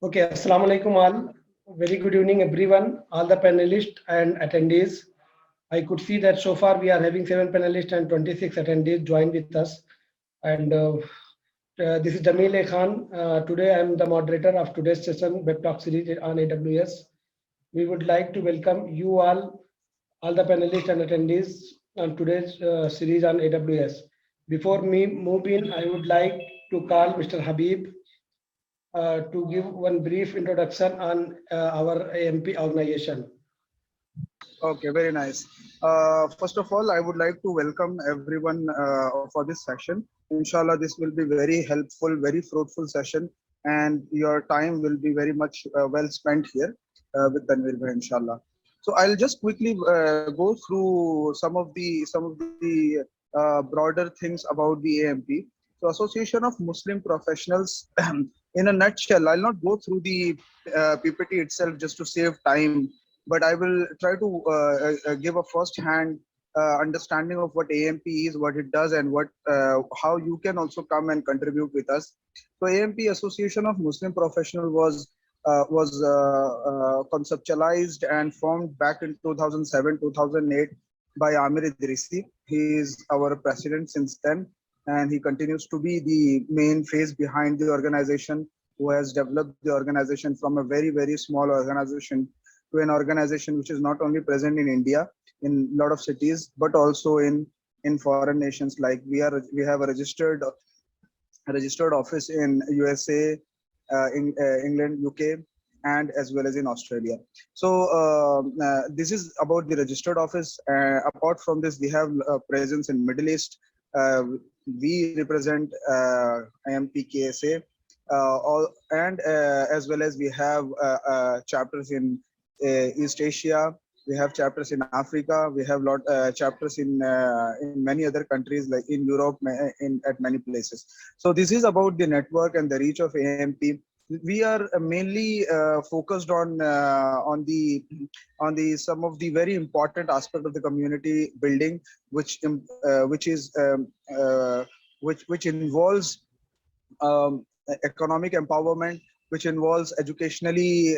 Okay, Assalamu alaikum all. Very good evening, everyone, all the panelists and attendees. I could see that so far we are having 7 panelists and 26 attendees join with us. And this is Jamil Khan. Today I am the moderator of today's session, Web Talk series on AWS. We would like to welcome you all the panelists and attendees on today's series on AWS. Before me move in, I would like to call Mr. Habib to give one brief introduction on our AMP organization. Okay, very nice. First of all, I would like to welcome everyone for this session. Inshallah, this will be very helpful, very fruitful session, and your time will be very much well spent here with Tanweer bhai, inshallah. So I'll just quickly go through some of the broader things about the AMP. So Association of Muslim Professionals, in a nutshell, I'll not go through the PPT itself just to save time, but I will try to give a first-hand understanding of what AMP is, what it does, and how you can also come and contribute with us. So AMP, Association of Muslim Professional, was conceptualized and formed back in 2007-2008 by Amir Idrisi. He is our president since then, and he continues to be the main face behind the organization, who has developed the organization from a very, very small organization to an organization which is not only present in India in a lot of cities, but also in foreign nations. Like we have a registered office in USA, in England, UK, and as well as in Australia. So this is about the registered office. Apart from this, we have presence in Middle East. We represent IMPKSA, and as well as we have chapters in East Asia. We have chapters in Africa. We have chapters in many other countries, like in Europe, at many places. So this is about the network and the reach of AMP. We are mainly focused on some of the very important aspect of the community building, which involves economic empowerment, which involves educationally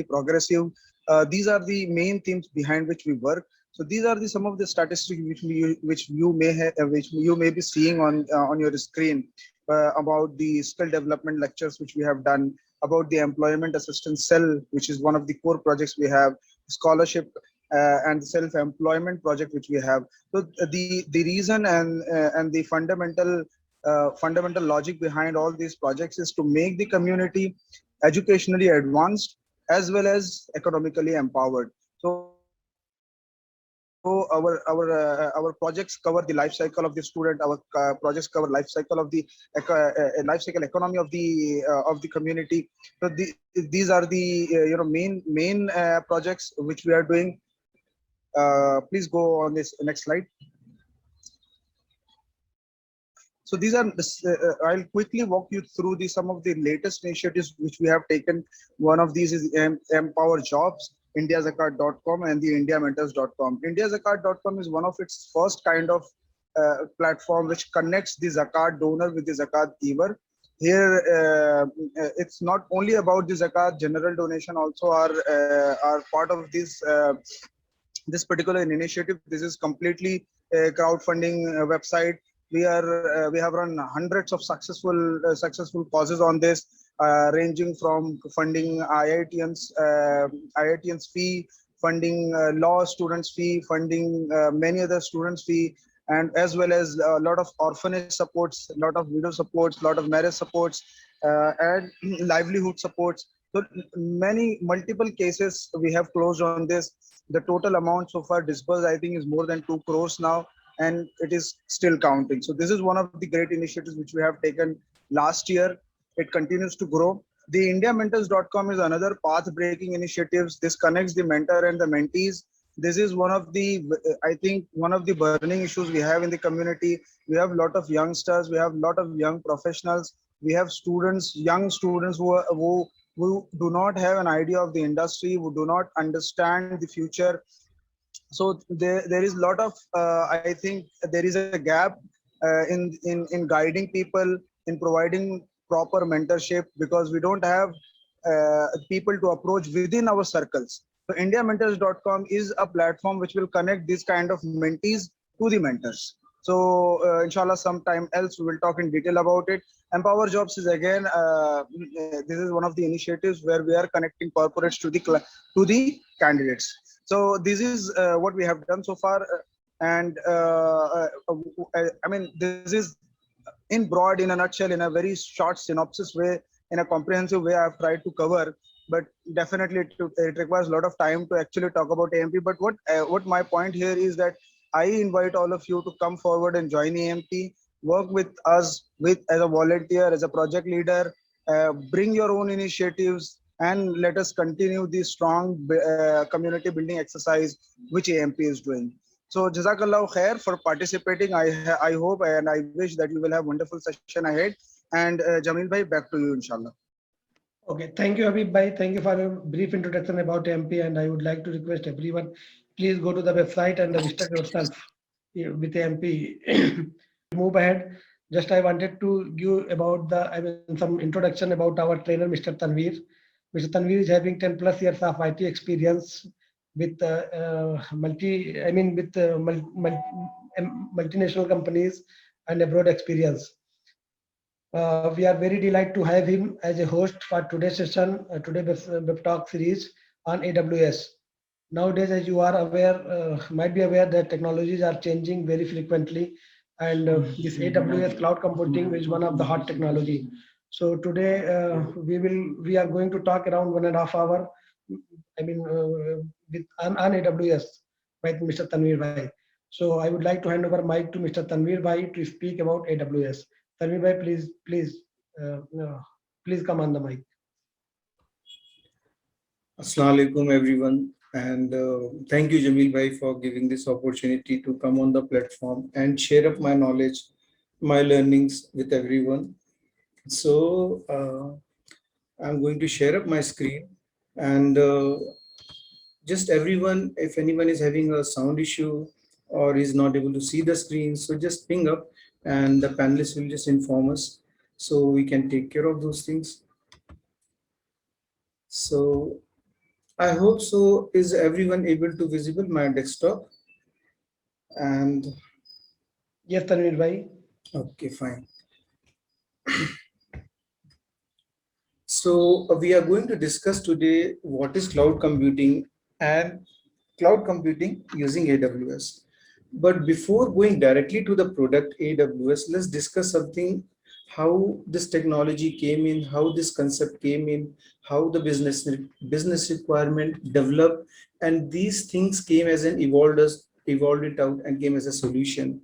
progressive. These are the main themes behind which we work. So these are some of the statistics which you may be seeing on your screen, about the skill development lectures which we have done, about the employment assistance cell, which is one of the core projects we have, scholarship and self-employment project which we have. So the reason and the fundamental logic behind all these projects is to make the community educationally advanced as well as economically empowered. So our projects cover the life cycle of the student. Our projects cover life cycle of the life cycle economy of the community. So these are the main projects which we are doing. Please go on this next slide. So these are, I'll quickly walk you through some of the latest initiatives which we have taken. One of these is Empower Jobs, indiazakat.com, and the indiamentors.com. Indiazakat.com is one of its first kind of platform which connects the zakat donor with the zakat giver. Here, it's not only about the zakat general donation, also are part of this particular initiative. This is completely a crowdfunding website. We have run hundreds of successful causes on this, ranging from funding IITians fee, funding law students fee, funding many other students fee, and as well as a lot of orphanage supports, a lot of widow supports, a lot of marriage supports, and livelihood supports. So multiple cases we have closed on this. The total amount so far disbursed, I think, is more than 2 crores now, and it is still counting. So this is one of the great initiatives which we have taken last year. It continues to grow. The indiamentors.com is another path-breaking initiative. This connects the mentor and the mentees. This is one of the, I think, one of the burning issues we have in the community. We have a lot of youngsters. We have a lot of young professionals. We have students, young students who do not have an idea of the industry, who do not understand the future. So there is a lot of I think there is a gap in guiding people, in providing proper mentorship because we don't have people to approach within our circles. So indiamentors.com is a platform which will connect these kind of mentees to the mentors. So inshallah, sometime else we will talk in detail about it. Empower Jobs is again, this is one of the initiatives where we are connecting corporates to the candidates. So this is what we have done so far. And I mean, this is in broad, in a nutshell, in a very short synopsis way, in a comprehensive way, I've tried to cover. But definitely, it requires a lot of time to actually talk about AMP. But what my point here is that I invite all of you to come forward and join AMP, work with us with as a volunteer, as a project leader, bring your own initiatives, and let us continue this strong community building exercise which AMP is doing. So Jazakallah khair for participating. I hope and I wish that you will have wonderful session ahead. And Jamil bhai, back to you, inshallah. Okay, thank you, Habib bhai. Thank you for your brief introduction about MP, and I would like to request everyone, please go to the website and register yourself with MP. Move ahead. Just I wanted to give about some introduction about our trainer, Mr. Tanveer. Mr. Tanveer is having 10 plus years of IT experience with multinational companies and abroad experience. We are very delighted to have him as a host for today's session, today's web talk series on AWS. Nowadays, as you are aware, might be aware that technologies are changing very frequently, and this AWS cloud computing is one of the hot technology. So today we are going to talk around 1.5 hours. I mean, with on AWS by Mr. Tanveer Bhai. So I would like to hand over mic to Mr. Tanveer Bhai to speak about AWS. Tanveer Bhai, please come on the mic. Assalamu alaikum everyone, and thank you Jamil bhai for giving this opportunity to come on the platform and share up my knowledge, my learnings with everyone. So I'm going to share up my screen, and just everyone, if anyone is having a sound issue or is not able to see the screen, so just ping up and the panelists will just inform us so we can take care of those things. So I hope so. Is everyone able to visible my desktop? And yes, Tanveer Bhai. Okay, fine. So we are going to discuss today what is cloud computing and cloud computing using AWS. But before going directly to the product AWS, let's discuss something, how this technology came in, how this concept came in, how the business requirement developed, and these things came as an evolved it out and came as a solution.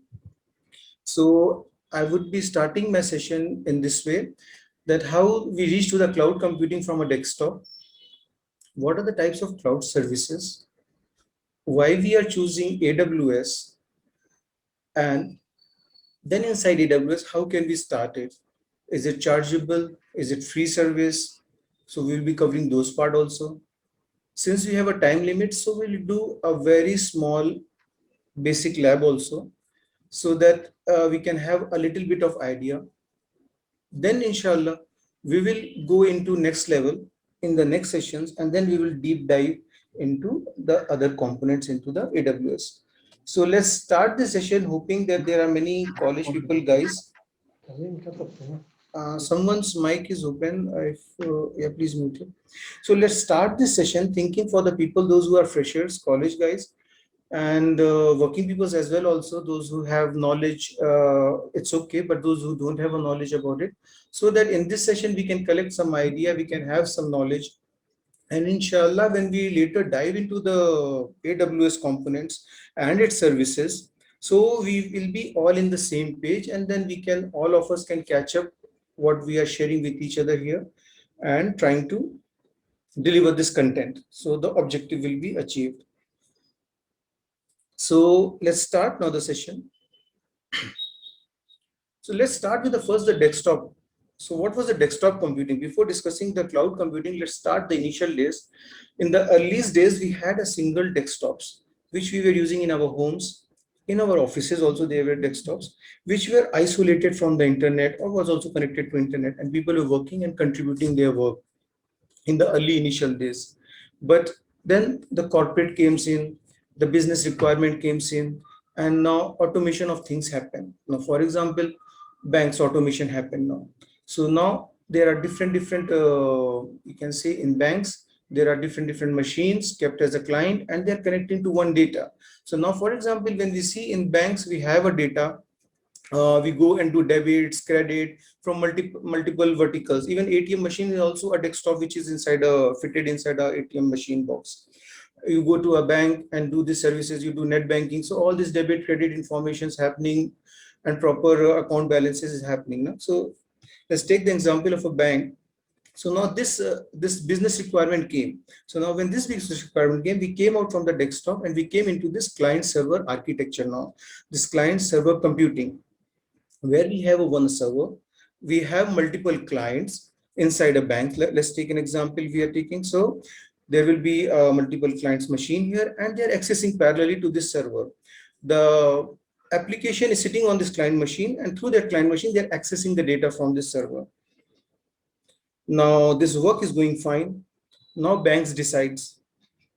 So I would be starting my session in this way, that how we reach to the cloud computing from a desktop, what are the types of cloud services, why we are choosing AWS, and then inside AWS, how can we start it? Is it chargeable? Is it free service? So we'll be covering those part also. Since we have a time limit, so we'll do a very small basic lab also, so that we can have a little bit of idea. Then inshallah, we will go into next level in the next sessions, and then we will deep dive into the other components into the AWS. So let's start the session hoping that there are many college people, guys. Someone's mic is open. Yeah, please mute it. So let's start this session thinking for the people, those who are freshers, college guys, and working peoples as well, also those who have knowledge, it's okay, but those who don't have a knowledge about it, so that in this session we can collect some idea, we can have some knowledge, and inshallah when we later dive into the AWS components and its services, so we will be all in the same page, and then we can, all of us can catch up what we are sharing with each other here and trying to deliver this content, so the objective will be achieved. So let's start now the session. So let's start with the desktop. So what was the desktop computing? Before discussing the cloud computing, let's start the initial days. In the earliest days, we had a single desktops, which we were using in our homes. In our offices also there were desktops which were isolated from the internet or was also connected to internet, and people were working and contributing their work in the early initial days. But then the corporate came in, the business requirement came in, and now automation of things happen. Now, for example, banks automation happen now. So now there are different you can say in banks there are different machines kept as a client, and they're connecting to one data. So now, for example, when we see in banks, we have a data, we go and do debits, credit from multiple verticals. Even ATM machine is also a desktop which is inside a fitted inside a ATM machine box. You go to a bank and do these services, you do net banking. So all this debit credit information is happening, and proper account balances is happening now. So let's take the example of a bank. So now this business requirement came. So now when this business requirement came, we came out from the desktop and we came into this client server architecture now, this client server computing, where we have a one server, we have multiple clients inside a bank. Let's take an example we are taking. So there will be multiple clients machine here, and they're accessing parallelly to this server. The application is sitting on this client machine, and through that client machine, they're accessing the data from this server. Now this work is going fine. Now banks decides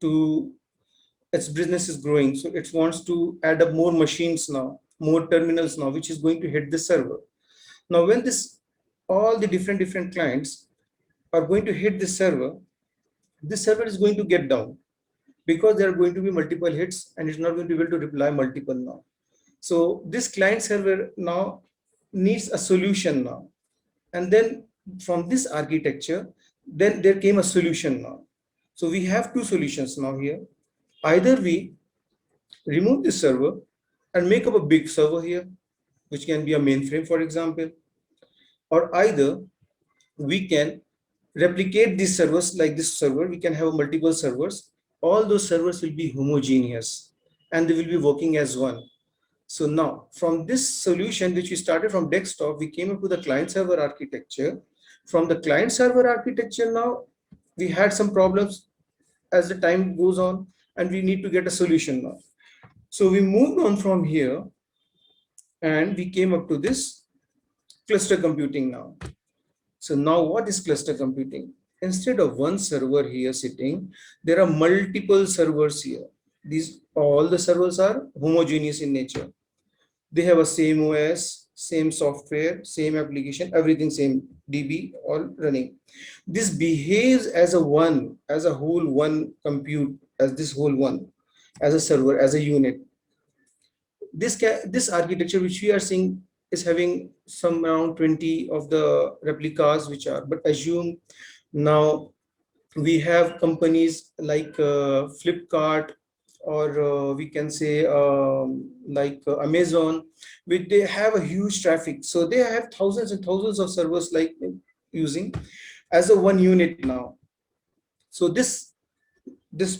to, its business is growing, so it wants to add up more machines now, more terminals now, which is going to hit the server. Now when this, all the different clients are going to hit this server is going to get down, because there are going to be multiple hits and it's not going to be able to reply multiple now. So this client server now needs a solution now. And then from this architecture, then there came a solution now. So we have two solutions now here. Either we remove this server and make up a big server here, which can be a mainframe, for example, or either we can replicate these servers like this server. We can have multiple servers. All those servers will be homogeneous and they will be working as one. So now from this solution, which we started from desktop, we came up with the client server architecture. From the client server architecture, now we had some problems as the time goes on, and we need to get a solution now. So we moved on from here and we came up to this cluster computing now. So now what is cluster computing? Instead of one server here sitting, there are multiple servers here. These, all the servers are homogeneous in nature. They have a same OS, same software, same application, everything same, DB all running. This behaves as a one, as a whole one compute, as this whole one, as a server, as a unit. This architecture which we are seeing is having some around 20 of the replicas which are, but assume now we have companies like Flipkart, or we can say like Amazon, which they have a huge traffic. So they have thousands and thousands of servers like using as a one unit now. So this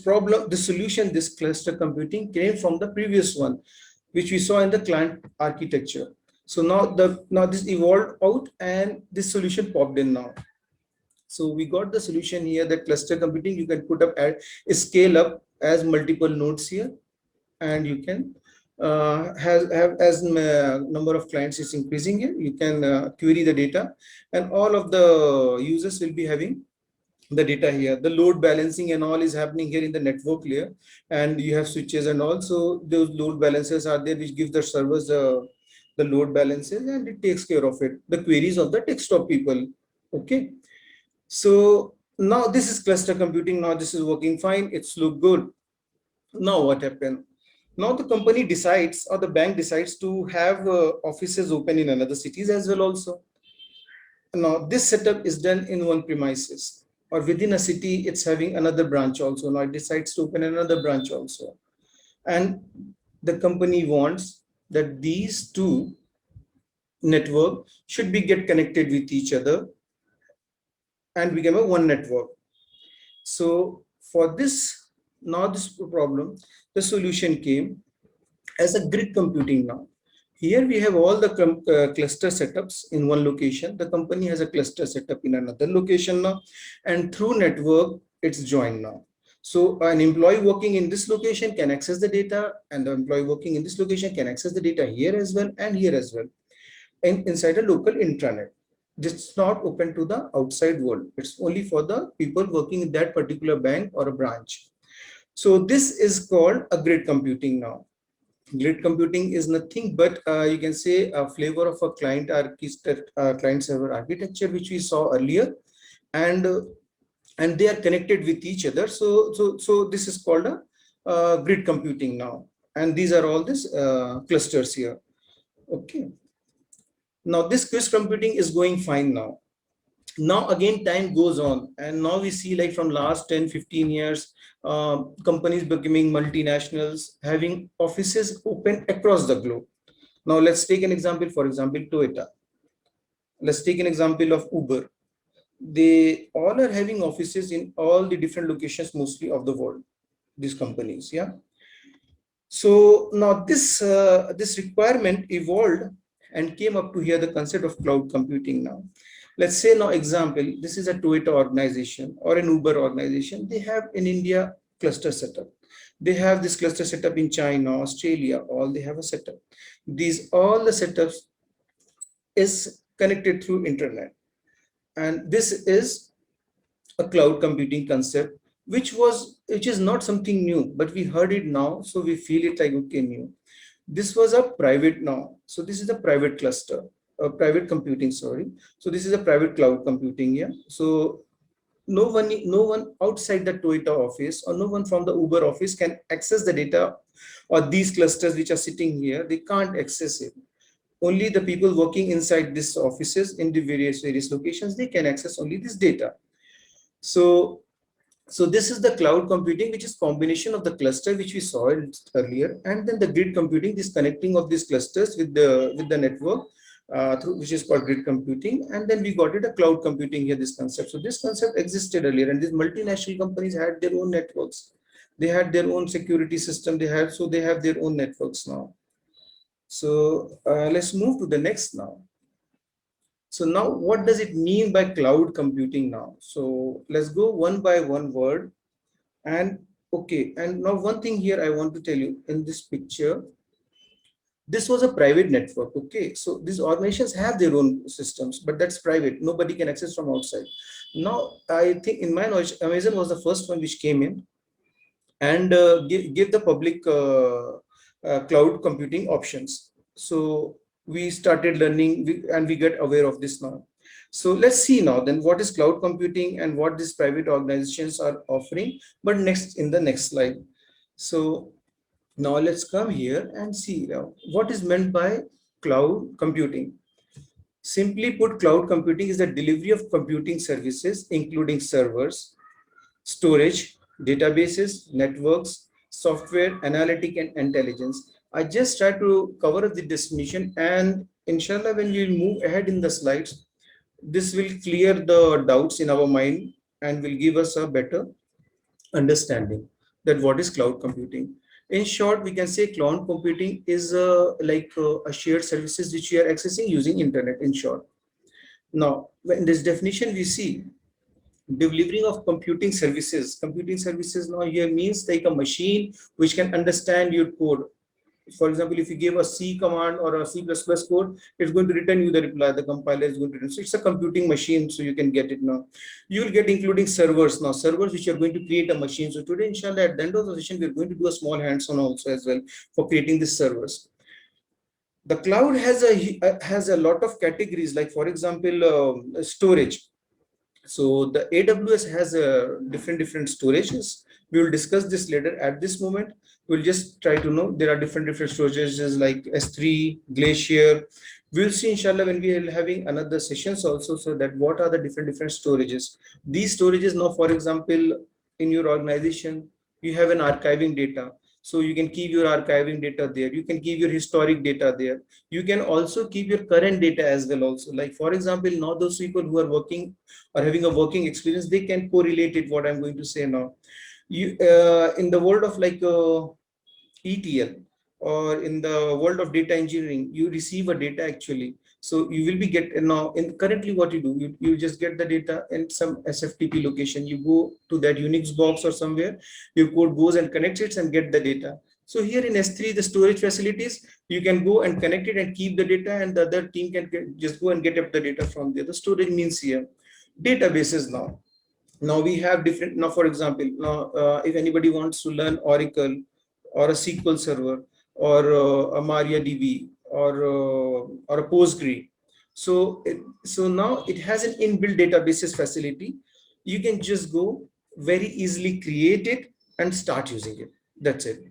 problem, the solution, this cluster computing came from the previous one, which we saw in the client architecture. So now this evolved out and this solution popped in now. So we got the solution here, that cluster computing, you can put up at scale up as multiple nodes here, and you can have as number of clients is increasing here, you can query the data, and all of the users will be having the data here. The load balancing and all is happening here in the network layer, and you have switches, and also those load balancers are there which give the servers the load balances, and it takes care of it, the queries of the desktop people. Okay, so now this is cluster computing. Now this is working fine, it's look good. Now what happened? Now the company decides, or the bank decides, to have offices open in another cities as well also. Now this setup is done in one premises, or within a city it's having another branch also. Now it decides to open another branch also, and the company wants that these two network should be get connected with each other and become a one network. So for this, now this problem, the solution came as a grid computing now. Here we have all the cluster setups in one location. The company has a cluster setup in another location now, and through network it's joined now. So an employee working in this location can access the data, and the employee working in this location can access the data here as well and here as well, and inside a local intranet. This is not open to the outside world. It's only for the people working in that particular bank or a branch. So this is called a grid computing now. Grid computing is nothing but you can say a flavor of a client server architecture, which we saw earlier, and and they are connected with each other. So this is called a grid computing now, and these are all these clusters here. Okay. Now this quiz computing is going fine now. Now again time goes on, and now we see like from last 10-15 years, companies becoming multinationals, having offices open across the globe. Now let's take an example. For example, Toyota. Let's take an example of Uber. They all are having offices in all the different locations, mostly of the world, these companies. Yeah. So now this requirement evolved and came up to here the concept of cloud computing now. Let's say now example, this is a Toyota organization or an Uber organization. They have in India cluster setup. They have this cluster setup in China, Australia, all they have a setup. These all the setups is connected through internet. And this is a cloud computing concept, which is not something new, but we heard it now, so we feel it like okay, new. This was a private now, so this is a private cluster, a private computing, sorry. So this is a private cloud computing. Yeah. So no one outside the Toyota office or no one from the Uber office can access the data or these clusters which are sitting here. They can't access it. Only the people working inside these offices in the various locations, they can access only this data. So this is the cloud computing, which is combination of the cluster which we saw earlier, and then the grid computing, this connecting of these clusters with the network, which is called grid computing. And then we got it a cloud computing here, this concept. So this concept existed earlier, and these multinational companies had their own networks. They had their own security system. They have their own networks now. So let's move to the next now. So now what does it mean by cloud computing now? So let's go one by one word. And okay, and now one thing here I want to tell you in this picture, this was a private network. Okay, so these organizations have their own systems, but that's private. Nobody can access from outside. Now, I think in my knowledge, Amazon was the first one which came in and give the public cloud computing options. So we started learning and we get aware of this now. So let's see now then what is cloud computing and what these private organizations are offering, but next in the next slide. So now let's come here and see now what is meant by cloud computing. Simply put, cloud computing is the delivery of computing services, including servers, storage, databases, networks, software, analytic, and intelligence. I just try to cover the definition, and inshallah, when we move ahead in the slides, this will clear the doubts in our mind and will give us a better understanding that what is cloud computing. In short, we can say cloud computing is like a shared services which we are accessing using internet, in short. Now, in this definition, we see delivering of computing services. Computing services now here means like a machine which can understand your code. For example, if you give a C command or a C++ code, it's going to return you the reply. The compiler is going to return. So it's a computing machine, so you can get it now. You will get including servers now, servers which are going to create a machine. So today, inshallah, at the end of the session, we're going to do a small hands-on also as well for creating these servers. The cloud has a lot of categories, like for example, storage. So the AWS has different storages. We will discuss this later. At this moment, we'll just try to know there are different storages like S3, Glacier. We'll see inshallah when we are having another sessions also, so that what are the different storages. These storages now, for example, in your organization, you have an archiving data. So you can keep your archiving data there. You can keep your historic data there. You can also keep your current data as well also. Like for example, now those people who are working or having a working experience, they can correlate it, what I'm going to say now. You in the world of like ETL or in the world of data engineering, you receive a data actually. So you will be now in currently what you do, you just get the data in some SFTP location. You go to that Unix box or somewhere, your code goes and connects it and get the data. So here in S3, the storage facilities, you can go and connect it and keep the data, and the other team can just go and get up the data from there. The storage means here databases now. Now we have different, now for example, now if anybody wants to learn Oracle or a SQL Server or a MariaDB or a Postgre, so now it has an inbuilt databases facility. You can just go very easily create it and start using it. That's it.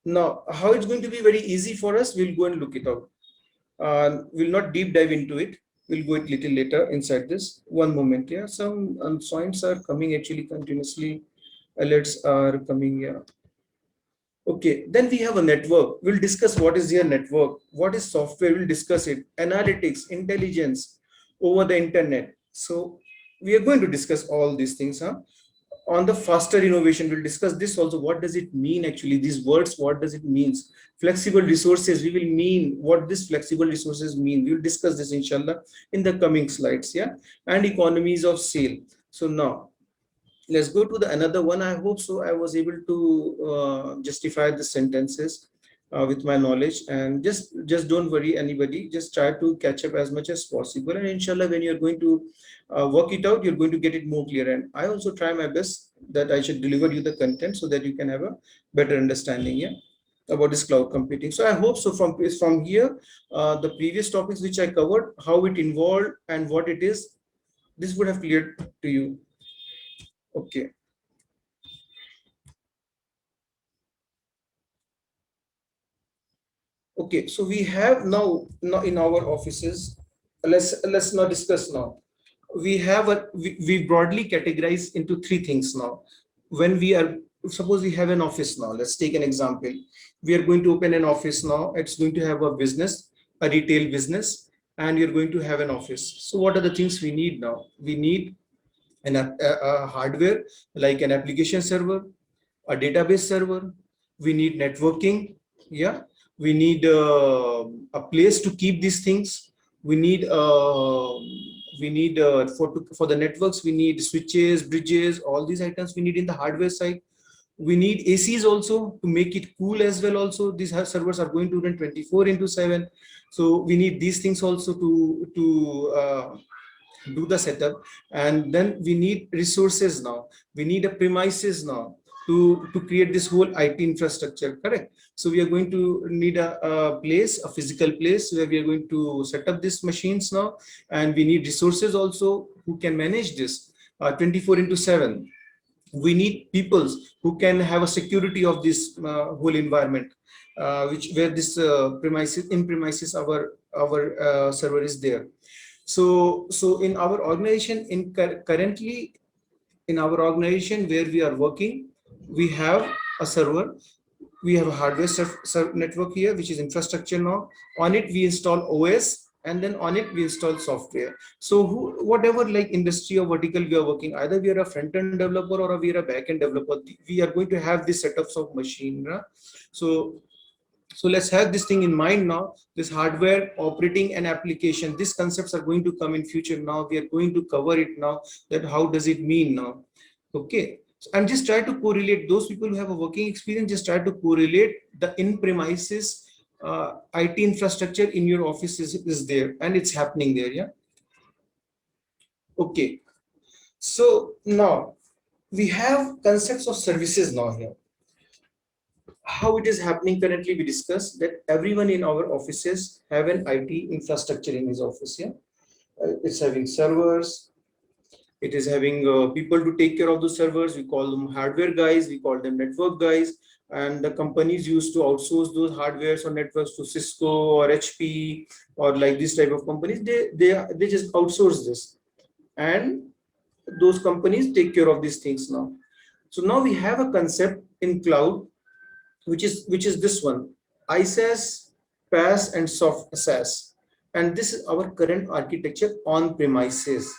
Now how it's going to be very easy for us, we'll go and look it out. We'll not deep dive into it. We'll go it little later inside this. One moment. Yeah, some signs are coming actually continuously. Alerts are coming. Yeah. Okay, then we have a network. We'll discuss what is your network, what is software. We'll discuss it. Analytics, intelligence over the internet. So we are going to discuss all these things. On the faster innovation, we'll discuss this also. What does it mean actually? These words, what does it means? Flexible resources, we will mean what this flexible resources mean. We'll discuss this inshallah in the coming slides. Yeah, and economies of scale. So now let's go to the another one. I hope so I was able to justify the sentences with my knowledge, and just don't worry anybody, just try to catch up as much as possible, and inshallah when you're going to work it out, you're going to get it more clear. And I also try my best that I should deliver you the content so that you can have a better understanding, yeah, about this cloud computing. So I hope so from here the previous topics which I covered, how it involved and what it is, this would have cleared to you. Okay. Okay, so we have now in our offices, let's now discuss now. We have we broadly categorize into three things now. When we are, suppose we have an office now, let's take an example. We are going to open an office now. It's going to have a business, a retail business, and you're going to have an office. So what are the things we need now? We need a hardware like an application server, a database server. We need networking. Yeah, we need a place to keep these things. We need for the networks, we need switches, bridges, all these items we need in the hardware side. We need ACs also to make it cool as well. Also, these servers are going to run 24/7, so we need these things also to do the setup. And then we need resources now. We need a premises now to create this whole IT infrastructure, correct? So we are going to need a place, a physical place where we are going to set up these machines now, and we need resources also who can manage this 24/7. We need people who can have a security of this whole environment, where this premises our server is there. So in our organization, currently in our organization where we are working, we have a server, we have a hardware network here, which is infrastructure now. On it we install OS, and then on it we install software. So whatever like industry or vertical we are working, either we are a front-end developer or we are a back-end developer, we are going to have this setups of machine. So let's have this thing in mind now. This hardware, operating and application, these concepts are going to come in future. Now we are going to cover it now, that how does it mean now. Okay, and just try to correlate. Those people who have a working experience, just try to correlate the in-premises IT infrastructure in your office is there, and it's happening there. Yeah. Okay, so now we have concepts of services now here. How it is happening currently, we discussed that everyone in our offices have an IT infrastructure in his office. Yeah, it's having servers, it is having people to take care of the servers. We call them hardware guys, we call them network guys, and the companies used to outsource those hardwares or networks to Cisco or HP or like this type of companies. They just outsource this, and those companies take care of these things now. So now we have a concept in cloud, which is this one, ISaaS, PaaS, and soft SaaS. And this is our current architecture on premises.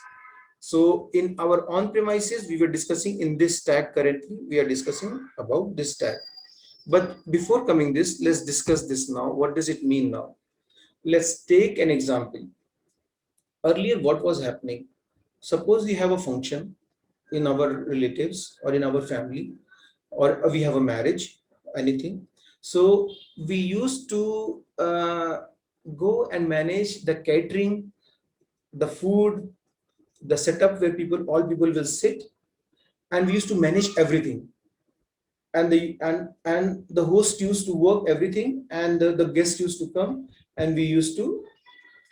So in our on premises, we were discussing in this stack. Currently we are discussing about this stack. But before coming this, let's discuss this now. What does it mean now? Let's take an example. Earlier, what was happening? Suppose we have a function in our relatives or in our family, or we have a marriage, anything. So we used to go and manage the catering, the food, the setup where all people will sit, and we used to manage everything. And the host used to work everything, and the guest used to come, and we used to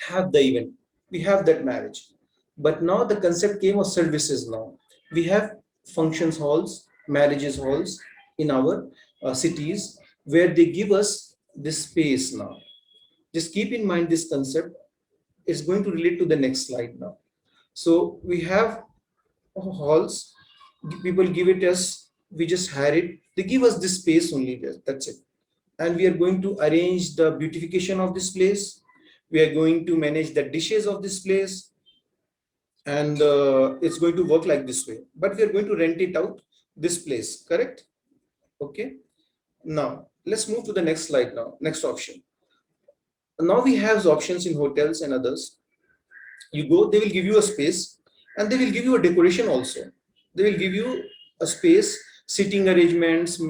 have the event. We have that marriage. But now the concept came of services now. We have functions halls, marriages halls in our cities where they give us this space now. Just keep in mind this concept is going to relate to the next slide now. So we have halls, people give it us, we just hire it. They give us this space only, that's it. And we are going to arrange the beautification of this place. We are going to manage the dishes of this place, and it's going to work like this way. But we are going to rent it out, this place, correct? Okay. Now let's move to the next slide now, next option. Now we have options in hotels and others. You go, they will give you a space, and they will give you a decoration also. They will give you a space, seating arrangements,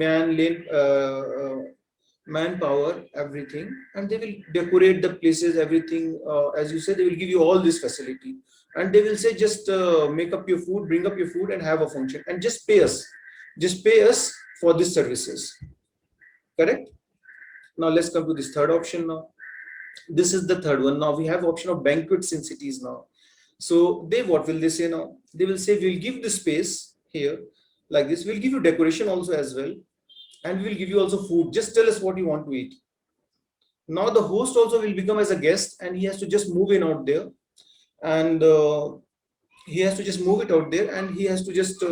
manpower, everything, and they will decorate the places, everything. As you said, they will give you all this facility, and they will say, just make up your food, bring up your food, and have a function, and just pay us. Just pay us for these services. Correct? Now let's come to this third option now. This is the third one. Now we have option of banquets in cities now. So what will they say now? They will say, we'll give the space here like this. We'll give you decoration also as well. And we'll give you also food. Just tell us what you want to eat. Now the host also will become as a guest, and he has to just move in out there. And he has to just move it out there, and he has to just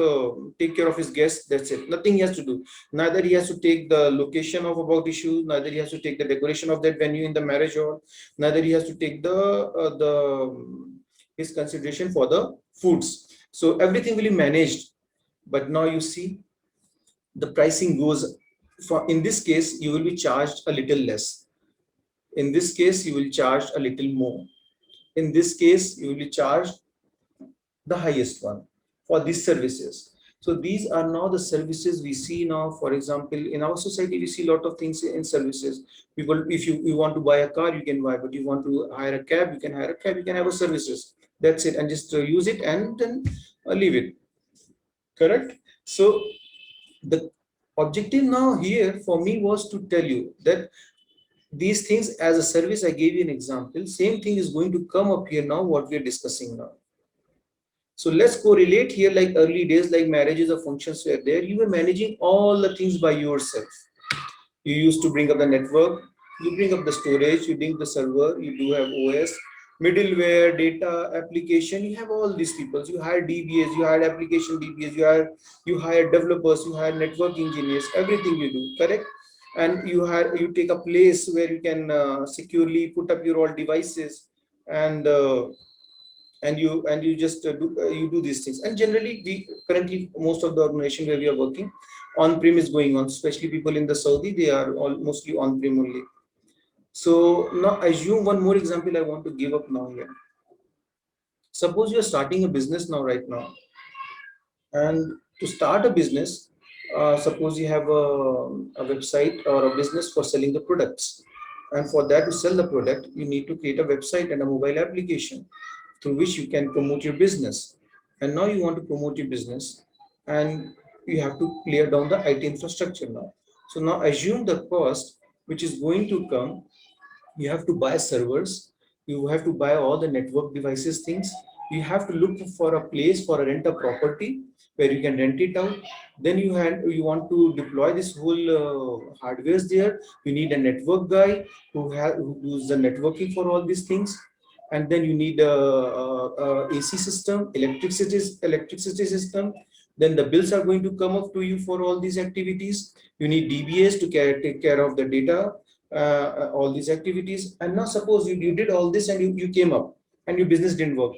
take care of his guests. That's it. Nothing he has to do. Neither he has to take the location of about issues, neither he has to take the decoration of that venue in the marriage hall, neither he has to take his consideration for the foods. So everything will be managed. But now you see the pricing goes for, in this case you will be charged a little less. In this case you will charge a little more. In this case you will be charged the highest one for these services. So these are now the services we see now. For example, in our society, we see a lot of things in services. People, if you want to buy a car, you can buy, but you want to hire a cab, you can hire a cab, you can have a services. That's it, and just use it and then leave it. Correct? So the objective now here for me was to tell you that these things as a service, I gave you an example. Same thing is going to come up here now, what we are discussing now. So let's correlate here, like early days, like marriages or functions were there. You were managing all the things by yourself. You used to bring up the network, you bring up the storage, you bring the server, you do have OS, middleware, data, application, you have all these people. You hire DBAs, you hire application DBAs, you hire developers, you hire network engineers, everything you do, correct? And you take a place where you can securely put up your all devices, and you just you do these things. And generally, we currently, most of the organization where we are working, on-prem is going on, especially people in the Saudi, they are all mostly on-prem only. So now assume one more example I want to give up now here. Suppose you are starting a business now, right now, and to start a business, suppose you have a website or a business for selling the products, and for that, to sell the product, you need to create a website and a mobile application through which you can promote your business. And now you want to promote your business, and you have to clear down the IT infrastructure now. So now assume the cost which is going to come. You have to buy servers, you have to buy all the network devices things, you have to look for a place for a rent a property where you can rent it out. Then you want to deploy this whole hardwares there. You need a network guy who does the networking for all these things. And then you need a AC system, electricity system. Then the bills are going to come up to you for all these activities. You need DBAs to take care of the data, all these activities. And now suppose you did all this and you came up and your business didn't work.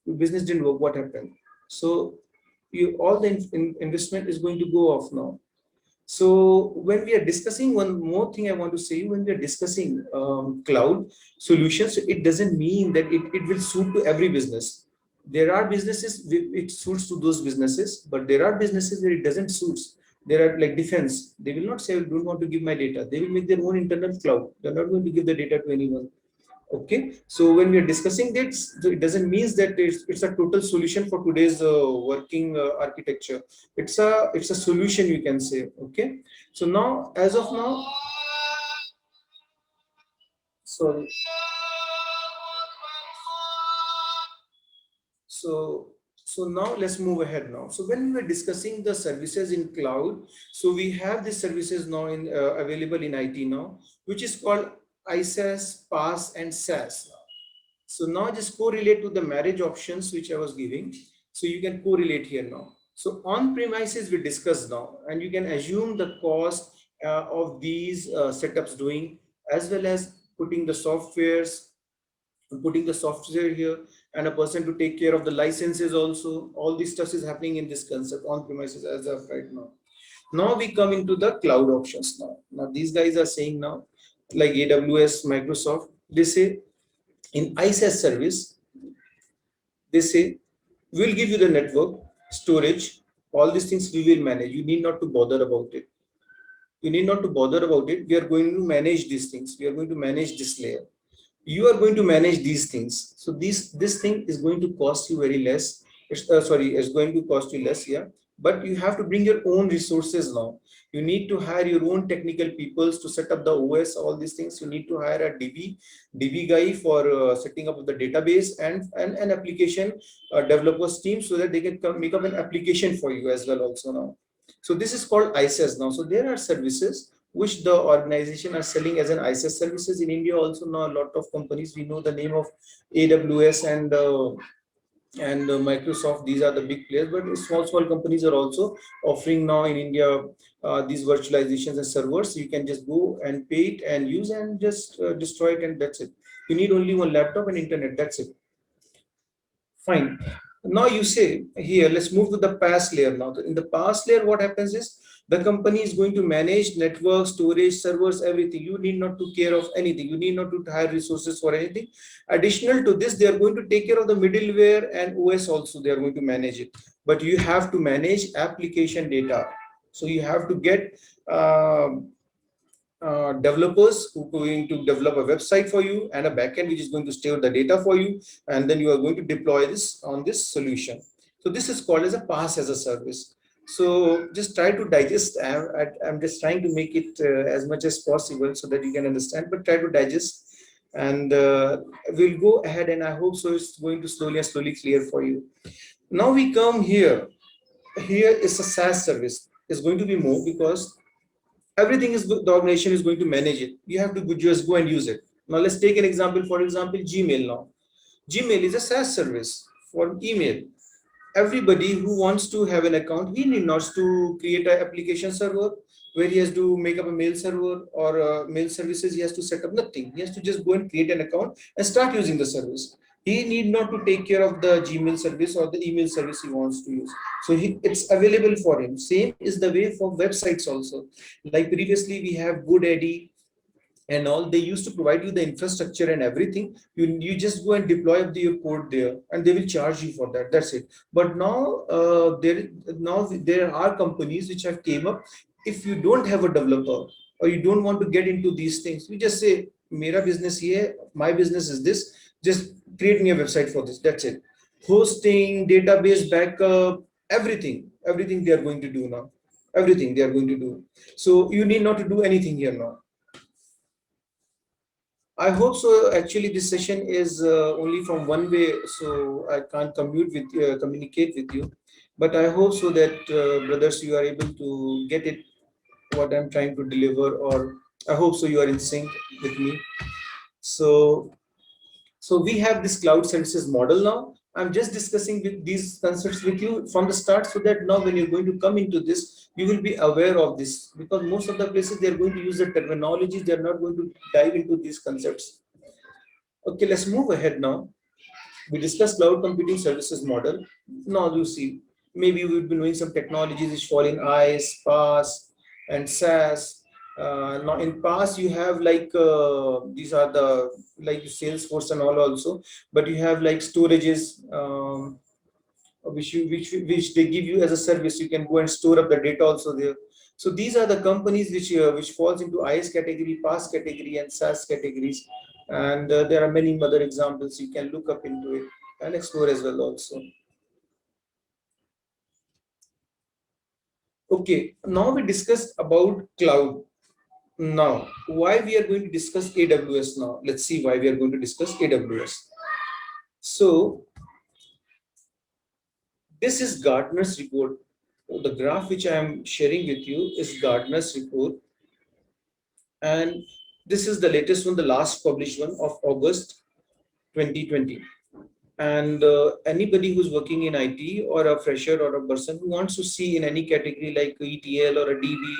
Your business didn't work, what happened? So all the investment is going to go off now. So when we are discussing, one more thing I want to say, when we are discussing cloud solutions, it doesn't mean that it will suit to every business. There are businesses it suits to those businesses, but there are businesses where it doesn't suit. There are like defense. They will not say, I don't want to give my data. They will make their own internal cloud. They're not going to give the data to anyone. Okay, so when we are discussing this, so it doesn't mean that it's a total solution for today's working architecture. It's a solution, you can say. Okay, so now as of now, sorry. So so now let's move ahead now. So when we're discussing the services in cloud, so we have these services now in available in IT now, which is called ISaaS, PaaS, and SaaS. So now just correlate to the marriage options which I was giving. So you can correlate here now. So on premises we discussed now, and you can assume the cost of these setups doing, as well as putting the software here, and a person to take care of the licenses also. All this stuff is happening in this concept on premises as of right now. Now we come into the cloud options now. Now these guys are saying now, like AWS, Microsoft, they say in ISaaS service, they say we'll give you the network, storage, all these things we will manage. You need not to bother about it. You need not to bother about it. We are going to manage these things. We are going to manage this layer. You are going to manage these things. So this thing is going to cost you very less. It's going to cost you less, yeah. But you have to bring your own resources now. You need to hire your own technical peoples to set up the OS, all these things. You need to hire a DB guy for setting up the database, and an application developers team, so that they can make up an application for you as well also now. So this is called ISaaS now. So there are services which the organization are selling as an ISaaS services in India. Also now a lot of companies, we know the name of AWS and Microsoft. These are the big players, but small companies are also offering now in India these virtualizations and servers. You can just go and pay it and use and just destroy it, and that's it. You need only one laptop and internet. That's it. Fine. Now you say here, let's move to the PaaS layer now. In the PaaS layer, what happens is the company is going to manage network, storage, servers, everything. You need not to care of anything. You need not to hire resources for anything. Additional to this, they are going to take care of the middleware and OS also. They are going to manage it. But you have to manage application data. So you have to get developers who are going to develop a website for you, and a backend which is going to store the data for you, and then you are going to deploy this on this solution. So this is called as a PaaS as a service. So just try to digest. I'm just trying to make it as much as possible so that you can understand, but try to digest, and we'll go ahead, and I hope so it's going to slowly clear for you. Now we come here. Here is a SaaS service. It's going to be more, because everything is the organization is going to manage it. You have to just go and use it. Now let's take an example. For example, Gmail now. Gmail is a SaaS service for email. Everybody who wants to have an account, he need not to create an application server where he has to make up a mail server or mail services. He has to set up nothing. He has to just go and create an account and start using the service. He need not to take care of the Gmail service or the email service he wants to use. So it's available for him. Same is the way for websites also. Like previously we have GoDaddy and all. They used to provide you the infrastructure and everything. You just go and deploy your code there, and they will charge you for that. That's it. But now there are companies which have came up. If you don't have a developer, or you don't want to get into these things, you just say, "Mera business here, my business is this. Just create me a website for this." That's it. Hosting, database backup, everything they are going to do now. Everything they are going to do. So you need not to do anything here now. I hope so. Actually, this session is only from one way, so I can't communicate with you. But I hope so that brothers, you are able to get it, what I'm trying to deliver, or I hope so you are in sync with me. So we have this cloud services model now. I'm just discussing with these concepts with you from the start, so that now when you're going to come into this, you will be aware of this, because most of the places they're going to use the terminology, they're not going to dive into these concepts. Okay, let's move ahead now. We discussed cloud computing services model. Now you see, maybe we've been knowing some technologies which fall in IaaS, PaaS, and SaaS. Now in past you have like these are the like Salesforce and all also, but you have like storages which they give you as a service. You can go and store up the data also there. So these are the companies which falls into IS category, PaaS category, and SaaS categories. And there are many other examples you can look up into it and explore as well also. Okay, now we discussed about cloud. Now, why we are going to discuss AWS now? Let's see why we are going to discuss AWS. So this is Gartner's report. The graph which I am sharing with you is Gartner's report, and this is the latest one, the last published one of August 2020. And anybody who's working in IT or a fresher or a person who wants to see in any category like ETL or a DB,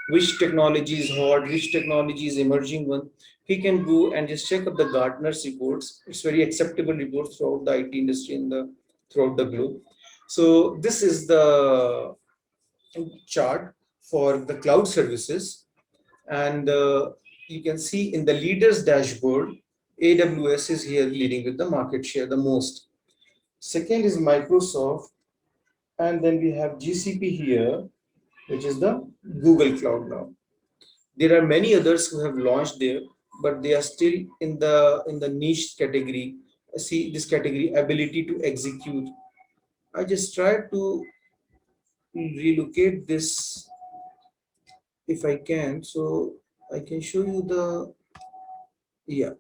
which technology is hot, which technology is emerging one, he can go and just check up the Gartner's reports. It's very acceptable reports throughout the IT industry in the throughout the globe. So this is the chart for the cloud services, and you can see in the leaders dashboard, AWS is here leading with the market share the most. Second is Microsoft, and then we have GCP here, which is the Google Cloud now. There are many others who have launched there, but they are still in the niche category. See this category, ability to execute. I just tried to relocate this if I can, so I can show you the, yeah,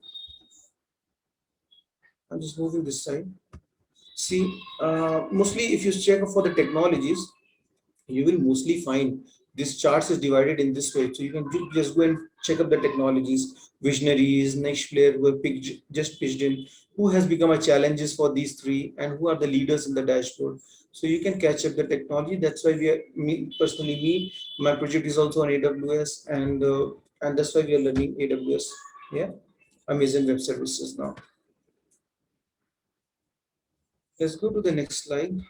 I'm just moving this side. See, mostly if you check for the technologies, you will mostly find this charts is divided in this way. So you can just go and check up the technologies, visionaries, next player who have picked, just pitched in, who has become a challenges for these three, and who are the leaders in the dashboard. So you can catch up the technology. That's why we are, me, my project is also on AWS, and that's why we are learning AWS. Yeah, Amazon Web Services now. Let's go to the next slide.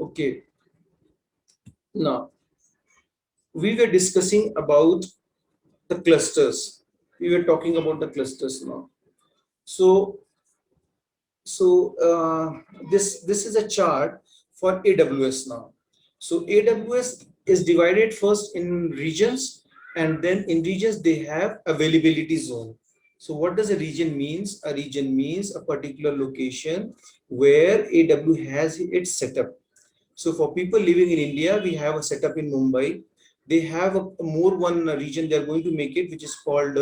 Okay. Now, we were discussing about the clusters. We were talking about the clusters now. So this is a chart for AWS now. So AWS is divided first in regions, and then in regions they have availability zone. So what does a region means? A region means a particular location where AWS has its setup. So for people living in India, we have a setup in Mumbai. They have a more one region they are going to make it, which is called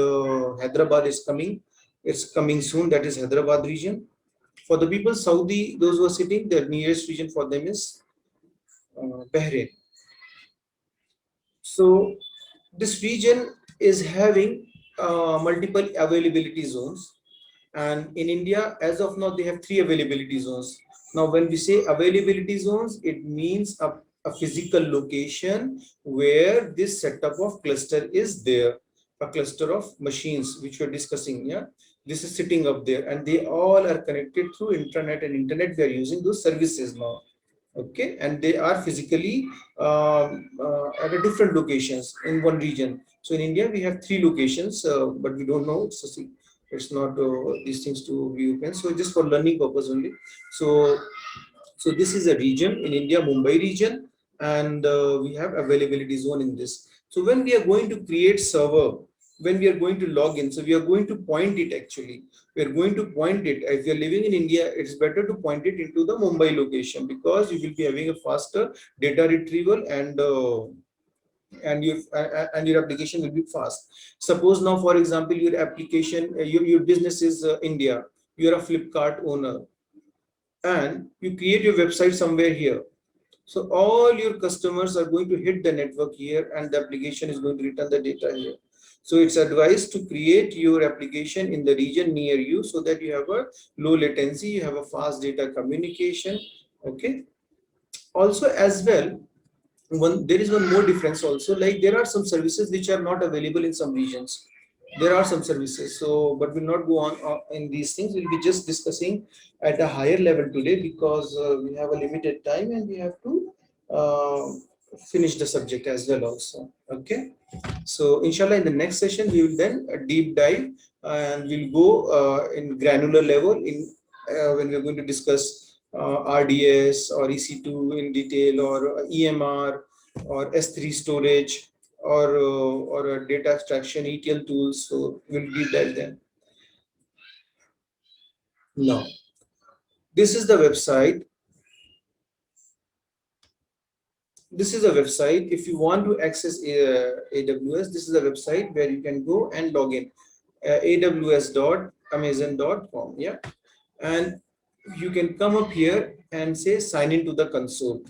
Hyderabad is coming. It's coming soon. That is Hyderabad region. For the people Saudi, those who are sitting, the nearest region for them is Bahrain. So this region is having multiple availability zones, and in India, as of now, they have 3 availability zones. Now, when we say availability zones, it means a physical location where this setup of cluster is there, a cluster of machines which we're discussing. Yeah, this is sitting up there, and they all are connected through internet, and internet we are using those services now. Okay, and they are physically at a different locations in one region. So in India we have 3 locations, but we don't know, it's not these things to be open, so just for learning purpose only. So this is a region in India, Mumbai region, and we have availability zone in this. So when we are going to create server, when we are going to log in, so we are going to point it actually. We are going to point it. If you are living in India, it's better to point it into the Mumbai location, because you will be having a faster data retrieval, and your application will be fast. Suppose now, for example, your application, your business is India. You are a Flipkart owner, and you create your website somewhere here. So all your customers are going to hit the network here, and the application is going to return the data here. So it's advised to create your application in the region near you, so that you have a low latency, you have a fast data communication. Okay. Also, as well, there is one more difference also. Like, there are some services which are not available in some regions. There are some services, so but we'll not go on in these things. We'll be just discussing at a higher level today, because we have a limited time, and we have to finish the subject as well also. Okay. So inshallah, in the next session, we will then deep dive and we'll go in granular level in when we're going to discuss RDS or EC2 in detail, or EMR or S3 storage, or data abstraction ETL tools. So we'll deep dive then. Now, this is the website. This is a website. If you want to access AWS, this is a website where you can go and log in. aws.amazon.com. Yeah, and you can come up here and say sign into the console.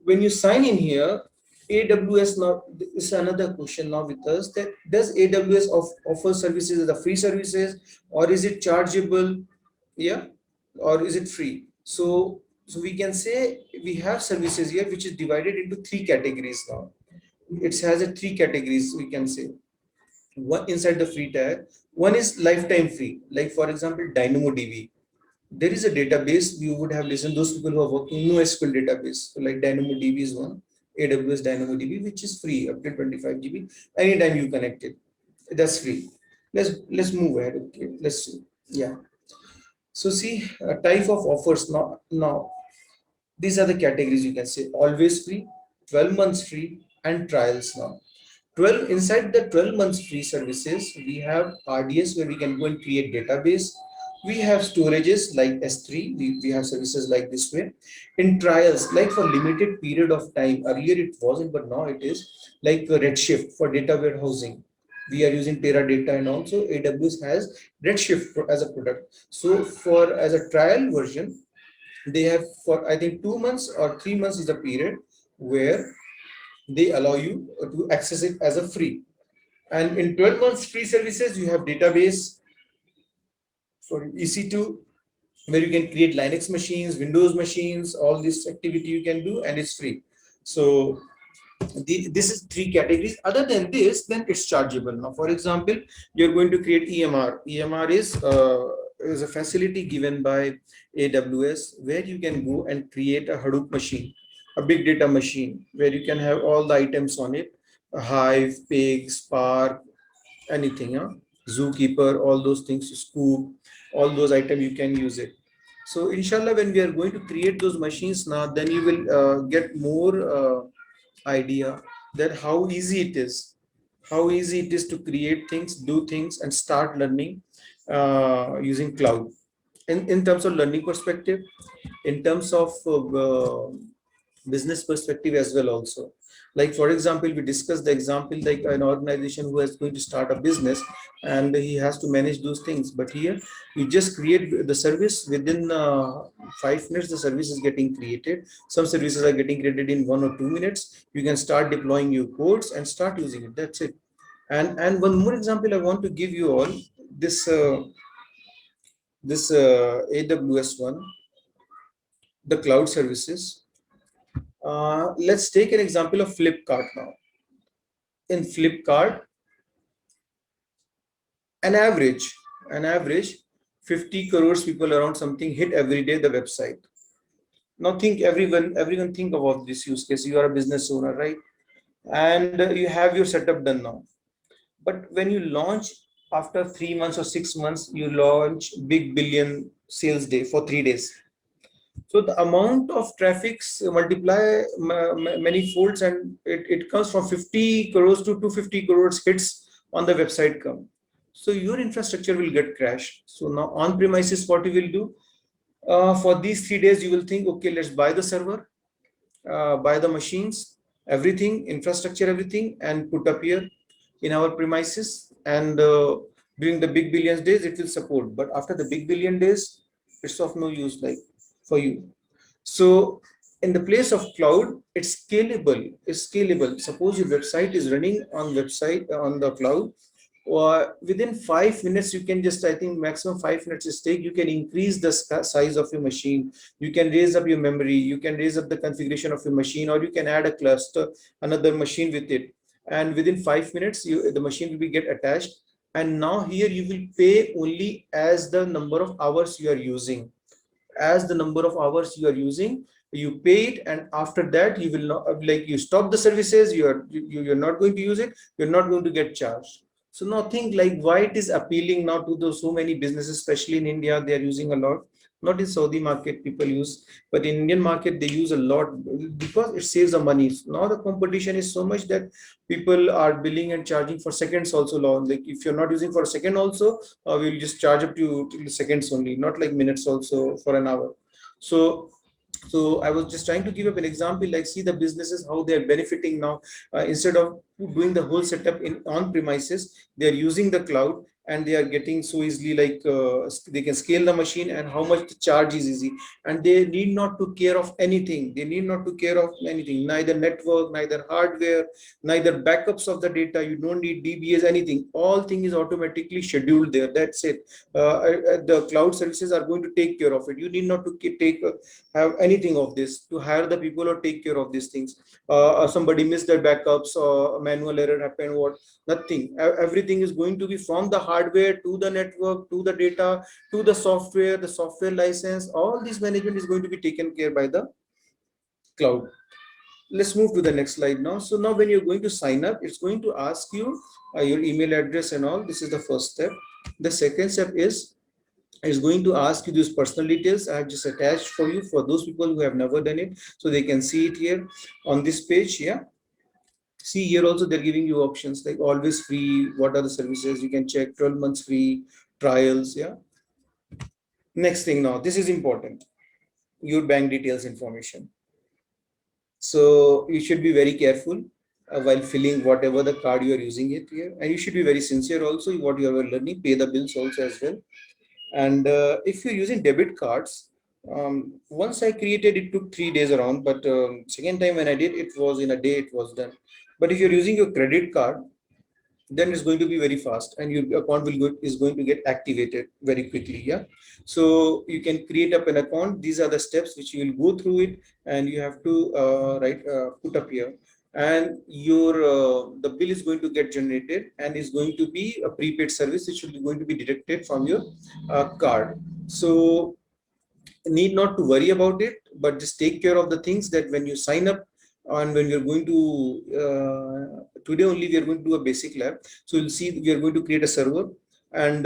When you sign in here, AWS, now is another question now with us, that does AWS offer services as the free services, or is it chargeable? Yeah, or is it free? So we can say we have services here which is divided into three categories now. It has a three categories, we can say. One inside the free tag, one is lifetime free, like for example DynamoDB. There is a database you would have listened, those people who are working NoSQL database, so like DynamoDB is one, AWS DynamoDB, which is free up to 25 GB anytime you connect it. That's free. Let's move ahead. Okay, let's see. Yeah. So see, type of offers now. These are the categories, you can say: always free, 12 months free, and trials now. 12 inside the 12 months free services, we have RDS where we can go and create database. We have storages like S3. We have services like this way. In trials, like for limited period of time, earlier it wasn't, but now it is, like Redshift for data warehousing. We are using Teradata, and also AWS has Redshift as a product. So for as a trial version, they have, for I think 2 months or 3 months is the period where they allow you to access it as a free. And in 12 months free services, you have database, sorry, EC2, where you can create Linux machines, Windows machines, all this activity you can do, and it's free. So this is three categories. Other than this, then it's chargeable. Now, for example, you're going to create EMR. EMR is a facility given by AWS where you can go and create a Hadoop machine, a big data machine, where you can have all the items on it: a Hive, Pig, Spark, anything, Zookeeper, all those things, Scoop, all those items you can use it. So inshallah, when we are going to create those machines now, then you will get more idea that how easy it is, to create things, do things, and start learning using cloud. In terms of learning perspective, in terms of business perspective as well also. Like for example, we discussed the example like an organization who is going to start a business and he has to manage those things. But here you just create the service within 5 minutes. The service is getting created. Some services are getting created in 1 or 2 minutes. You can start deploying your codes and start using it. That's it. And one more example I want to give you all, this AWS one, the cloud services. Let's take an example of Flipkart now. In Flipkart, an average 50 crores people around something hit every day the website. Now think, everyone think about this use case. You are a business owner, right? And you have your setup done now. But when you launch after 3 months or 6 months, you launch big billion sales day for 3 days. So the amount of traffic multiply many folds, and it comes from 50 crores to 250 crores hits on the website come. So your infrastructure will get crashed. So now on premises, what you will do for these 3 days, you will think, okay, let's buy the server, buy the machines, everything, infrastructure, everything, and put up here in our premises. And during the big billions days, it will support. But after the big billion days, it's of no use, like for you. So in the place of cloud, it's scalable. It's scalable. Suppose your website is running on the cloud, or within 5 minutes, you can just, I think maximum 5 minutes is take, you can increase the size of your machine. You can raise up your memory. You can raise up the configuration of your machine, or you can add a cluster, another machine with it. And within 5 minutes, the machine will be get attached. And now here you will pay only as the number of hours you are using. As the number of hours you are using, you pay it, and after that you will not, like, you stop the services, you're not going to use it, you're not going to get charged. So now think like why it is appealing now to those so many businesses, especially in India, they are using a lot. Not in Saudi market people use, but in Indian market they use a lot because it saves the money. Now the competition is so much that people are billing and charging for seconds also now. Like if you're not using for a second also, we'll just charge up to seconds only, not like minutes also for an hour. So I was just trying to give up an example, like see the businesses how they are benefiting now. Instead of doing the whole setup in on premises, they are using the cloud, and they are getting so easily, like they can scale the machine, and how much the charge is easy, and they need not to care of anything. They need not to care of anything, neither network, neither hardware, neither backups of the data. You don't need DBAs, anything. All thing is automatically scheduled there. That's it. The cloud services are going to take care of it. You need not to take have anything of this to hire the people or take care of these things. Somebody missed their backups or manual error happened, what, nothing. Everything is going to be from the hardware to the network to the data to the software license. All this management is going to be taken care by the cloud. Let's move to the next slide now. So now when you're going to sign up, it's going to ask you your email address and all. This is the first step. The second step is going to ask you these personal details. I have just attached for you for those people who have never done it, so they can see it here on this page. Yeah, see here also they're giving you options like always free, what are the services you can check, 12 months free trials. Yeah, next thing, now this is important, your bank details information. So you should be very careful while filling whatever the card you are using it here, and you should be very sincere also what you are learning, pay the bills also as well. And if you're using debit cards, once I created, it took 3 days around, but second time when I did, it was in a day, it was done. But if you're using your credit card, then it's going to be very fast, and your account is going to get activated very quickly. Yeah, so you can create up an account. These are the steps which you will go through it, and you have to put up here, and your the bill is going to get generated, and is going to be a prepaid service which will be going to be deducted from your card. So need not to worry about it, but just take care of the things that when you sign up, and when we're going to today only we are going to do a basic lab. So you'll see we are going to create a server, and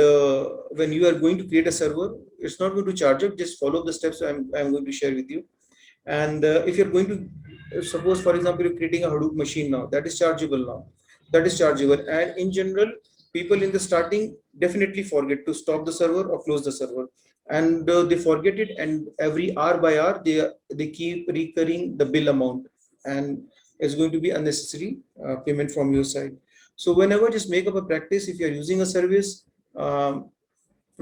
when you are going to create a server, it's not going to charge up. Just follow the steps I'm going to share with you. And if you're going to suppose for example you're creating a Hadoop machine now, that is chargeable now, that is chargeable. And in general, people in the starting definitely forget to stop the server or close the server, and they forget it, and every hour by hour they keep recurring the bill amount, and it's going to be unnecessary payment from your side. So whenever, just make up a practice. If you're using a service,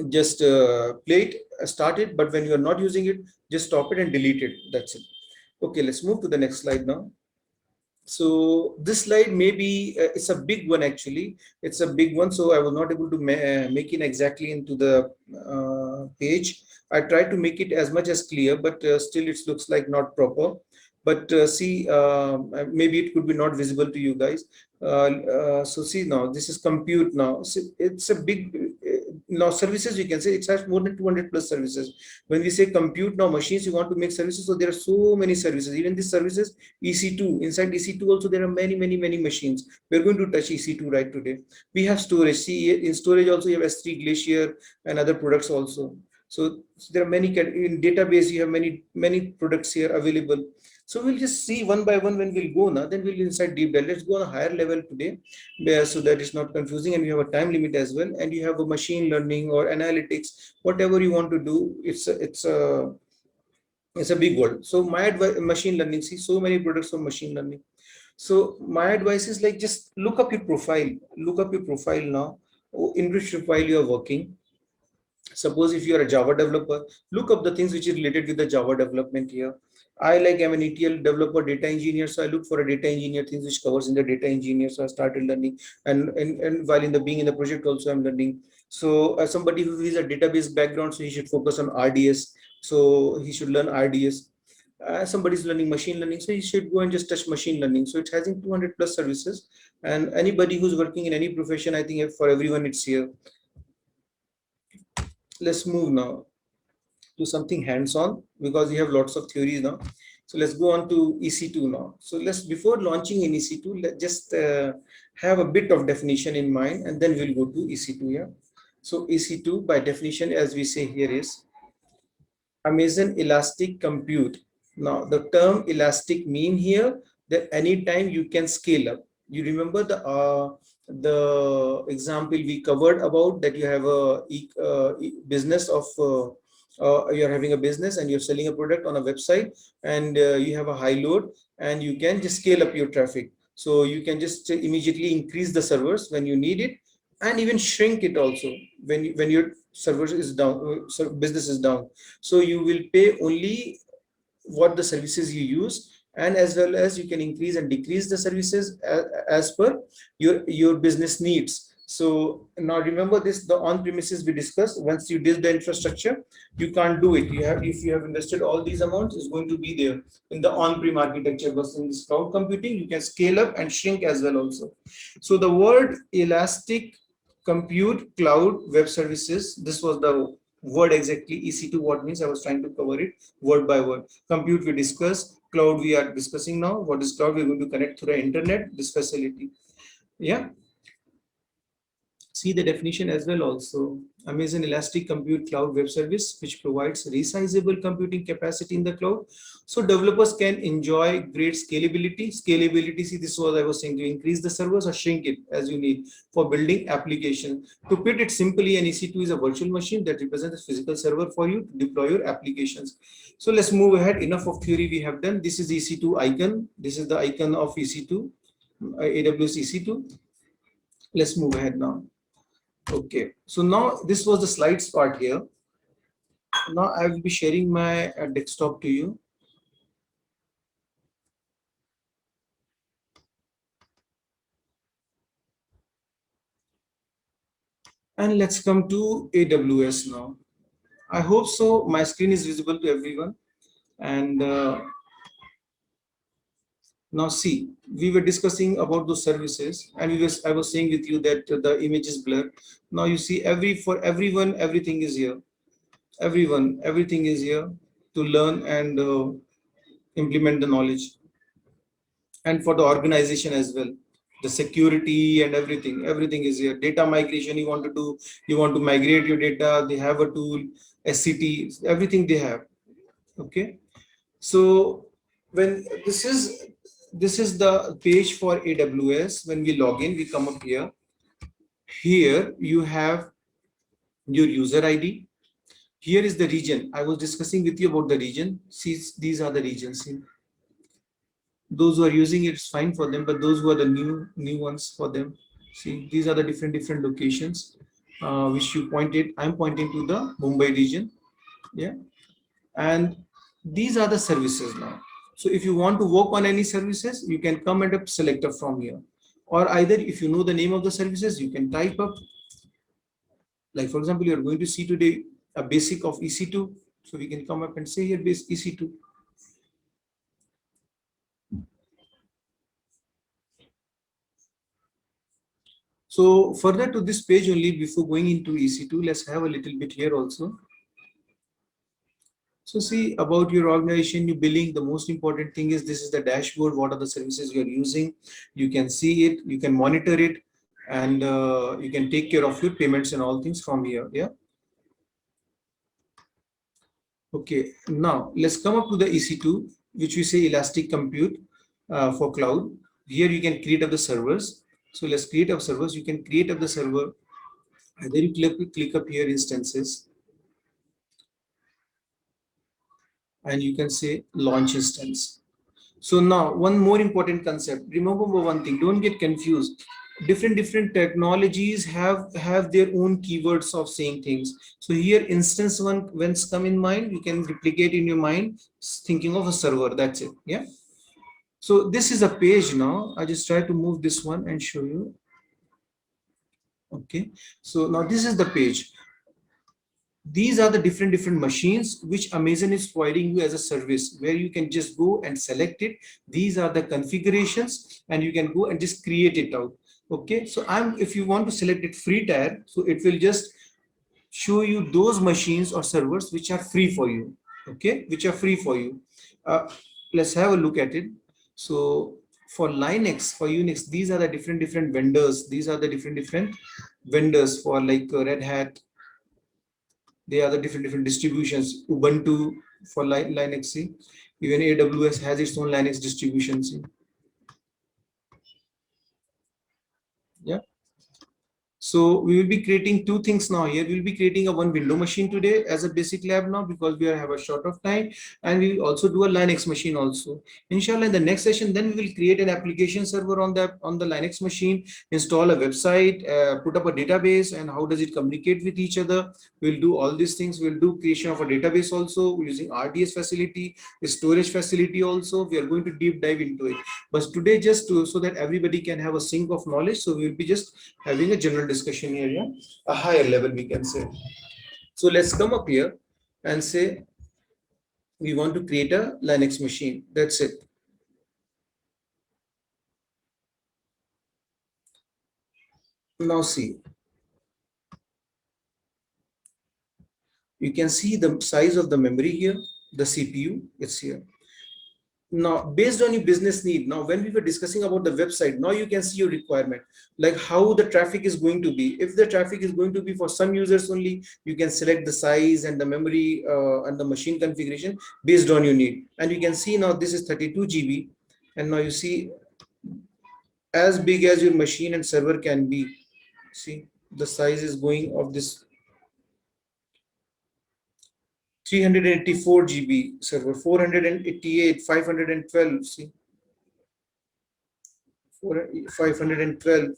just play it, start it, but when you are not using it, just stop it and delete it. That's it. Okay, let's move to the next slide now. So this slide maybe it's a big one. Actually it's a big one, so I was not able to make it exactly into the page. I tried to make it as much as clear, but still it looks like not proper. But see, maybe it could be not visible to you guys. So see, now this is compute. Now so it's a big now services, you can say it has more than 200 plus services. When we say compute, now machines you want to make services, so there are so many services. Even these services, EC2, inside EC2 also there are many machines. We're going to touch EC2 right today. We have storage. See, in storage also you have S3 Glacier and other products also. So there are many, in database you have many products here available. So we'll just see one by one when we'll go now. Then we'll inside deep dive. Let's go on a higher level today, so that it's not confusing, and we have a time limit as well. And you have a machine learning or analytics, whatever you want to do. It's a big world. So my advice, machine learning. See, so many products for machine learning. So my advice is like just look up your profile. Look up your profile now. In which profile you are working. Suppose if you are a Java developer, look up the things which is related with the Java development here. I'm an ETL developer, data engineer, so I look for a data engineer things which covers in the data engineer. So I started learning, and while in the being in the project also I'm learning. So somebody who is a database background, so he should focus on RDS. So he should learn RDS. Somebody is learning machine learning, so he should go and just touch machine learning. So it has 200 plus services, and anybody who's working in any profession, I think for everyone it's here. Let's move now to something hands-on, because we have lots of theories now. So let's go on to EC2 now. So before launching in EC2, let's just have a bit of definition in mind, and then we'll go to EC2. Yeah. So EC2 by definition, as we say here, is Amazon Elastic Compute. Now the term elastic mean here that anytime you can scale up. You remember the example we covered about that you have a business of you're having a business and you're selling a product on a website, and you have a high load, and you can just scale up your traffic. So you can just immediately increase the servers when you need it, and even shrink it also when your server is down, business is down. So you will pay only what the services you use, and as well as you can increase and decrease the services as per your business needs. So now remember this, the on premises we discussed, once you did the infrastructure, you can't do it. You have, if you have invested all these amounts, is going to be there in the on-prem architecture. But in this cloud computing, you can scale up and shrink as well also. So the word elastic compute cloud web services, this was the word exactly. EC2 what means, I was trying to cover it word by word. Compute we discussed, cloud we are discussing now. What is cloud? We're going to connect through the internet, this facility. Yeah. See the definition as well also. Amazon Elastic Compute Cloud Web Service, which provides resizable computing capacity in the cloud. So developers can enjoy great scalability. Scalability, see, this was I was saying, to increase the servers or shrink it as you need for building application. To put it simply, an EC2 is a virtual machine that represents a physical server for you to deploy your applications. So let's move ahead. Enough of theory we have done. This is the EC2 icon. This is the icon of EC2, AWS EC2. Let's move ahead now. Okay, so now this was the slides part here. Now I will be sharing my desktop to you. And let's come to AWS now. I hope so. My screen is visible to everyone. And now see, we were discussing about those services, and I was saying with you that the image is blurred. Now you see, for everyone, everything is here. Everything is here to learn and implement the knowledge. And for the organization as well, the security and everything is here. Data migration, you want to do, you want to migrate your data, they have a tool. SCT, everything they have. Okay, so when this is the page for AWS. When we log in, we come up here. Here you have your user ID. Here is the region. I was discussing with you about the region. See, these are the regions. See, those who are using it, it's fine for them, but those who are the new ones for them, see, these are the different locations which you pointed. I'm pointing to the Mumbai region. Yeah, and these are the services now. So if you want to work on any services, you can come and select it from here, or either if you know the name of the services, you can type up, like for example, you're going to see today a basic of EC2, so we can come up and say here base EC2. So further to this page only, before going into EC2, let's have a little bit here also. So see, about your organization, your billing, the most important thing is this is the dashboard. What are the services you're using? You can see it, you can monitor it, and you can take care of your payments and all things from here. Yeah. Okay, now let's come up to the EC2, which we say Elastic Compute for cloud. Here you can create up the servers. So let's create up servers. You can create up the server. And then you click up here instances. And you can say launch instance. So now one more important concept. Remember one thing, don't get confused. Different technologies have their own keywords of saying things. So here instance one, when come in mind, you can replicate in your mind thinking of a server. That's it. Yeah. So this is a page now. I just try to move this one and show you. Okay. So now this is the page. These are the different machines which Amazon is providing you as a service, where you can just go and select it. These are the configurations, and you can go and just create it out. Okay, so if you want to select it free tier, so it will just show you those machines or servers which are free for you. Okay, which are free for you. let's have a look at it. So for Linux, for Unix, these are the different vendors. These are the different vendors for like Red Hat. They are the different distributions. Ubuntu for Linux. See, even AWS has its own Linux distribution. See, yeah. So we will be creating two things now here. We'll be creating a one window machine today as a basic lab now because we have a short of time, and we will also do a Linux machine also. Inshallah, in the next session, then we will create an application server on the Linux machine, install a website, put up a database, and how does it communicate with each other. We'll do all these things. We'll do creation of a database also using RDS facility, storage facility also. We are going to deep dive into it. But today, just so that everybody can have a sync of knowledge, so we'll be just having a general discussion here, yeah, a higher level we can say. So let's come up here and say we want to create a Linux machine. That's it. Now see, you can see the size of the memory here, the CPU, it's here. Now based on your business need, now when we were discussing about the website, now you can see your requirement, like how the traffic is going to be. If the traffic is going to be for some users only, you can select the size and the memory and the machine configuration based on your need. And you can see now this is 32 GB, and now you see as big as your machine and server can be. See the size is going of this 384 GB server, 488, 512. See 512.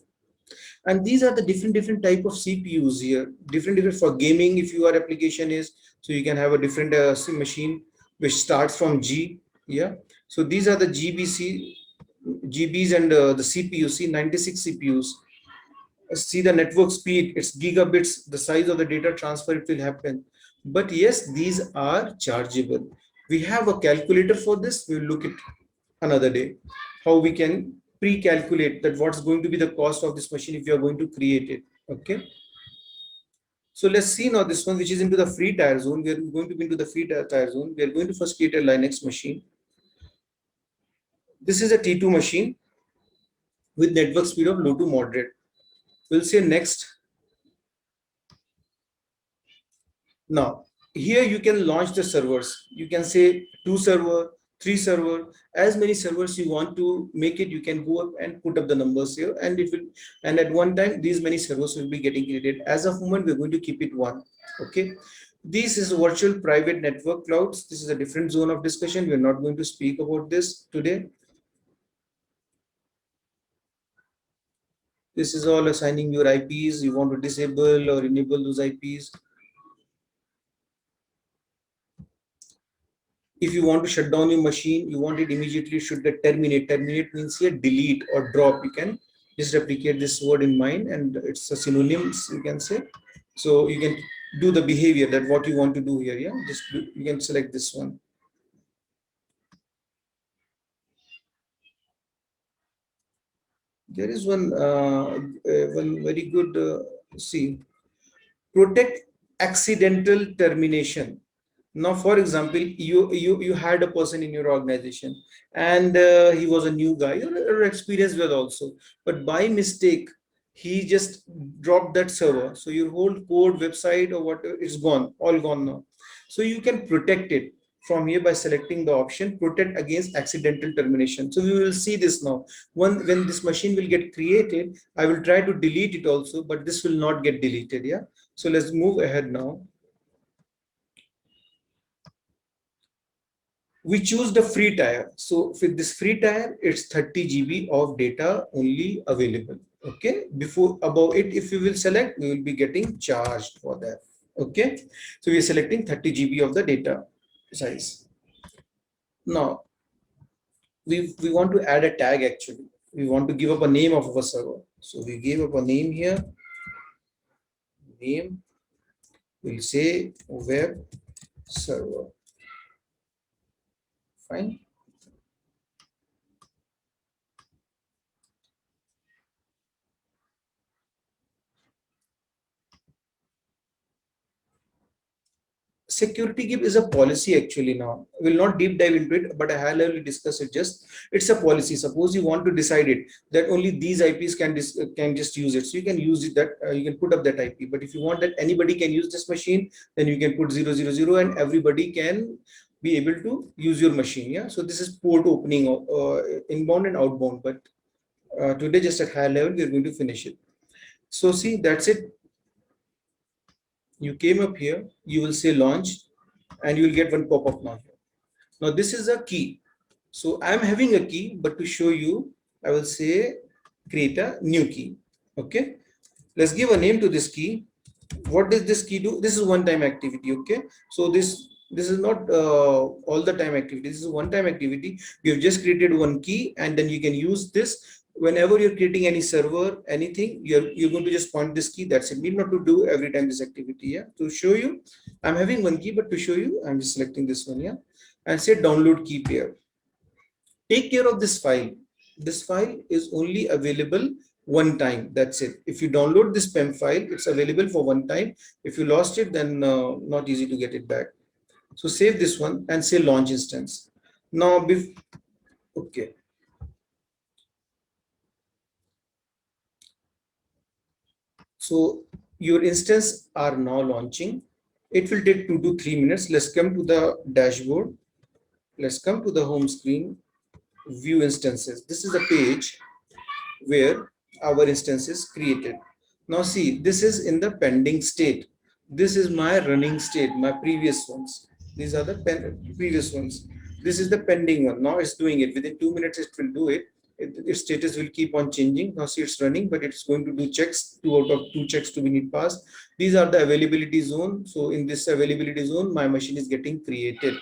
And these are the different type of CPUs here, different for gaming. If your application is, so you can have a different machine which starts from G. Yeah, so these are the GBs and the CPU. See 96 CPUs. See the network speed, it's gigabits. The size of the data transfer, it will happen. But yes, these are chargeable. We have a calculator for this. We'll look at another day how we can pre-calculate that what's going to be the cost of this machine if you are going to create it. Okay, so let's see now this one, which is into the free tire zone. We are going to be into the free tire zone. We are going to first create a Linux machine. This is a T2 machine with network speed of low to moderate. We'll say next. Now here you can launch the servers. You can say 2 server, 3 server, as many servers you want to make it. You can go up and put up the numbers here, and it will, and at one time these many servers will be getting created. As of moment, we're going to keep it one. Okay, this is virtual private network clouds. This is a different zone of discussion. We're not going to speak about this today. This is all assigning your IPs. You want to disable or enable those IPs. If you want to shut down your machine, you want it immediately, should get terminate. Terminate means here delete or drop. You can just replicate this word in mind, and it's a synonyms, you can say. So you can do the behavior that what you want to do here. Yeah, just you can select this one. There is one very good see, protect accidental termination. Now for example, you had a person in your organization, and he was a new guy, or experienced well also, but by mistake he just dropped that server, so your whole code, website, or whatever is gone, all gone now. So you can protect it from here by selecting the option protect against accidental termination. So we will see this now. When this machine will get created, I will try to delete it also, but this will not get deleted. Yeah, so let's move ahead now. We choose the free tier. So with this free tier, it's 30 GB of data only available. Okay, before above it, if you will select, we will be getting charged for that. Okay, so we are selecting 30 GB of the data size. Now we want to add a tag. Actually, we want to give up a name of our server. So we give up a name here. Name, we'll say web server. Fine. security keep is a policy actually now. We'll not deep dive into it, but a high level discuss it just. It's a policy. Suppose you want to decide it that only these IPs can just use it. So you can use it that you can put up that IP. But if you want that anybody can use this machine, then you can put 000 and everybody can be able to use your machine. Yeah. So this is port opening inbound and outbound. But today just at high level, we're going to finish it. So see, that's it. You came up here, you will say launch and you will get one pop-up now. Now this is a key. So I'm having a key, but to show you, I will say create a new key. Okay. Let's give a name to this key. What does this key do? This is one-time activity. Okay. So this is not all the time activity. This is one-time activity. You've just created one key and then you can use this whenever you're creating any server, anything, you're going to just point this key. That's it. Need not to do every time this activity. Yeah. To show you, I'm having one key, but to show you, I'm just selecting this one. Yeah. And say download key pair. Take care of this file. This file is only available one time. That's it. If you download this PEM file, it's available for one time. If you lost it, then not easy to get it back. So save this one and say launch instance. Now, okay. So your instance are now launching. It will take 2 to 3 minutes. Let's come to the dashboard. Let's come to the home screen, view instances. This is the page where our instance is created. Now see, this is in the pending state. This is my running state, my previous ones. These are the previous ones. This is the pending one. Now it's doing it. Within 2 minutes, it will do it. Its status will keep on changing. Now see, it's running, but it's going to do checks. 2 out of 2 checks to be need passed. These are the availability zone. So in this availability zone, my machine is getting created.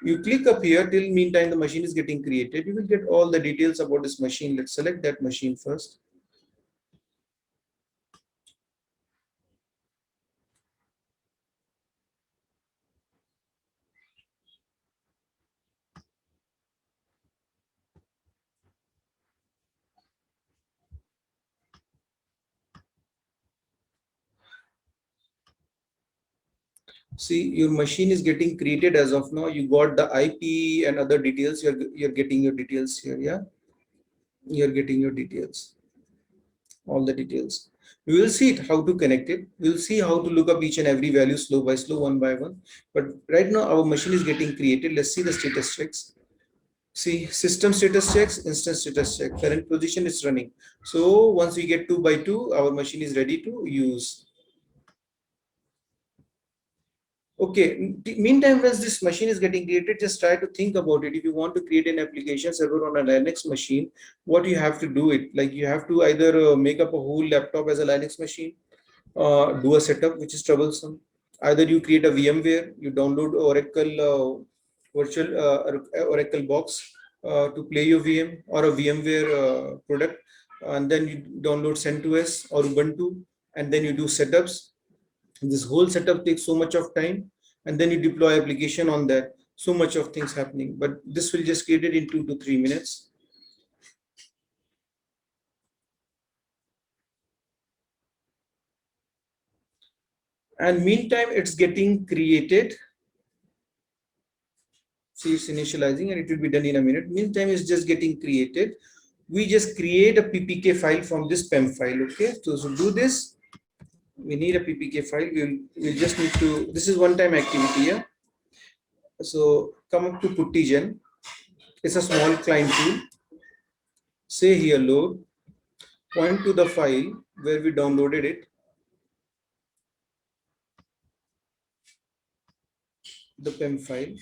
You click up here till meantime the machine is getting created. You will get all the details about this machine. Let's select that machine first. See, your machine is getting created as of now. You got the IP and other details. You're getting your details here. Yeah, you're getting your details, all the details. We will see it how to connect it. We'll see how to look up each and every value slow by slow, one by one. But right now our machine is getting created. Let's see the status checks. See, system status checks, instance status check. Current position is running. So once we get 2 by 2, our machine is ready to use. Okay, meantime, as this machine is getting created, just try to think about it. If you want to create an application server on a Linux machine, what you have to do it, like you have to either make up a whole laptop as a Linux machine, do a setup, which is troublesome. Either you create a VMware, you download Oracle virtual Oracle box to play your VM or a VMware product, and then you download CentOS or Ubuntu, and then you do setups. This whole setup takes so much of time, and then you deploy application on that. So much of things happening, but this will just create it in 2 to 3 minutes. And meantime, it's getting created. See, it's initializing and it will be done in a minute. Meantime, it's just getting created. We just create a PPK file from this PEM file. Okay, so to do this, we need a PPK file. We'll just need to, this is one-time activity here. So come up to Puttigen. It's a small client tool. Say here load, point to the file where we downloaded it. The PEM file.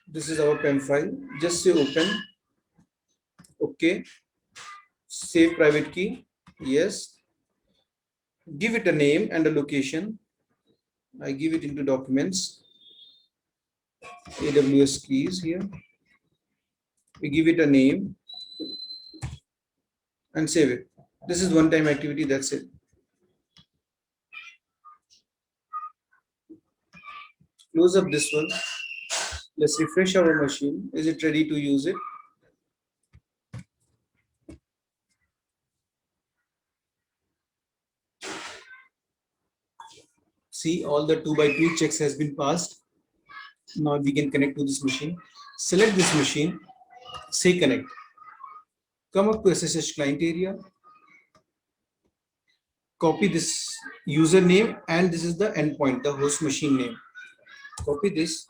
This is our PEM file. Just say open. Okay. Save private key. Yes. Give it a name and a location. I give it into documents. AWS keys here. We give it a name and save it. This is one-time activity. That's it. Close up this one. Let's refresh our machine. Is it ready to use it? See, all the 2x2 checks has been passed. Now we can connect to this machine. Select this machine, say connect. Come up to SSH client area. Copy this username, and this is the endpoint, the host machine name. Copy this.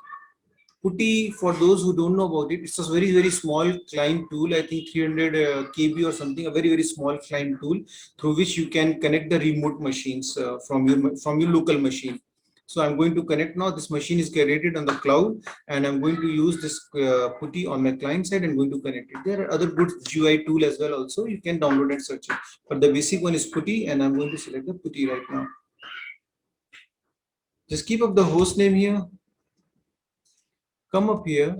Putty, for those who don't know about it, it's a very small client tool. I think 300 KB or something. A very small client tool through which you can connect the remote machines from your local machine. So I'm going to connect now. This machine is created on the cloud, and I'm going to use this Putty on my client side and going to connect it. There are other good GUI tool as well. Also, you can download and search it. But the basic one is Putty, and I'm going to select the Putty right now. Just keep up the host name here. Come up here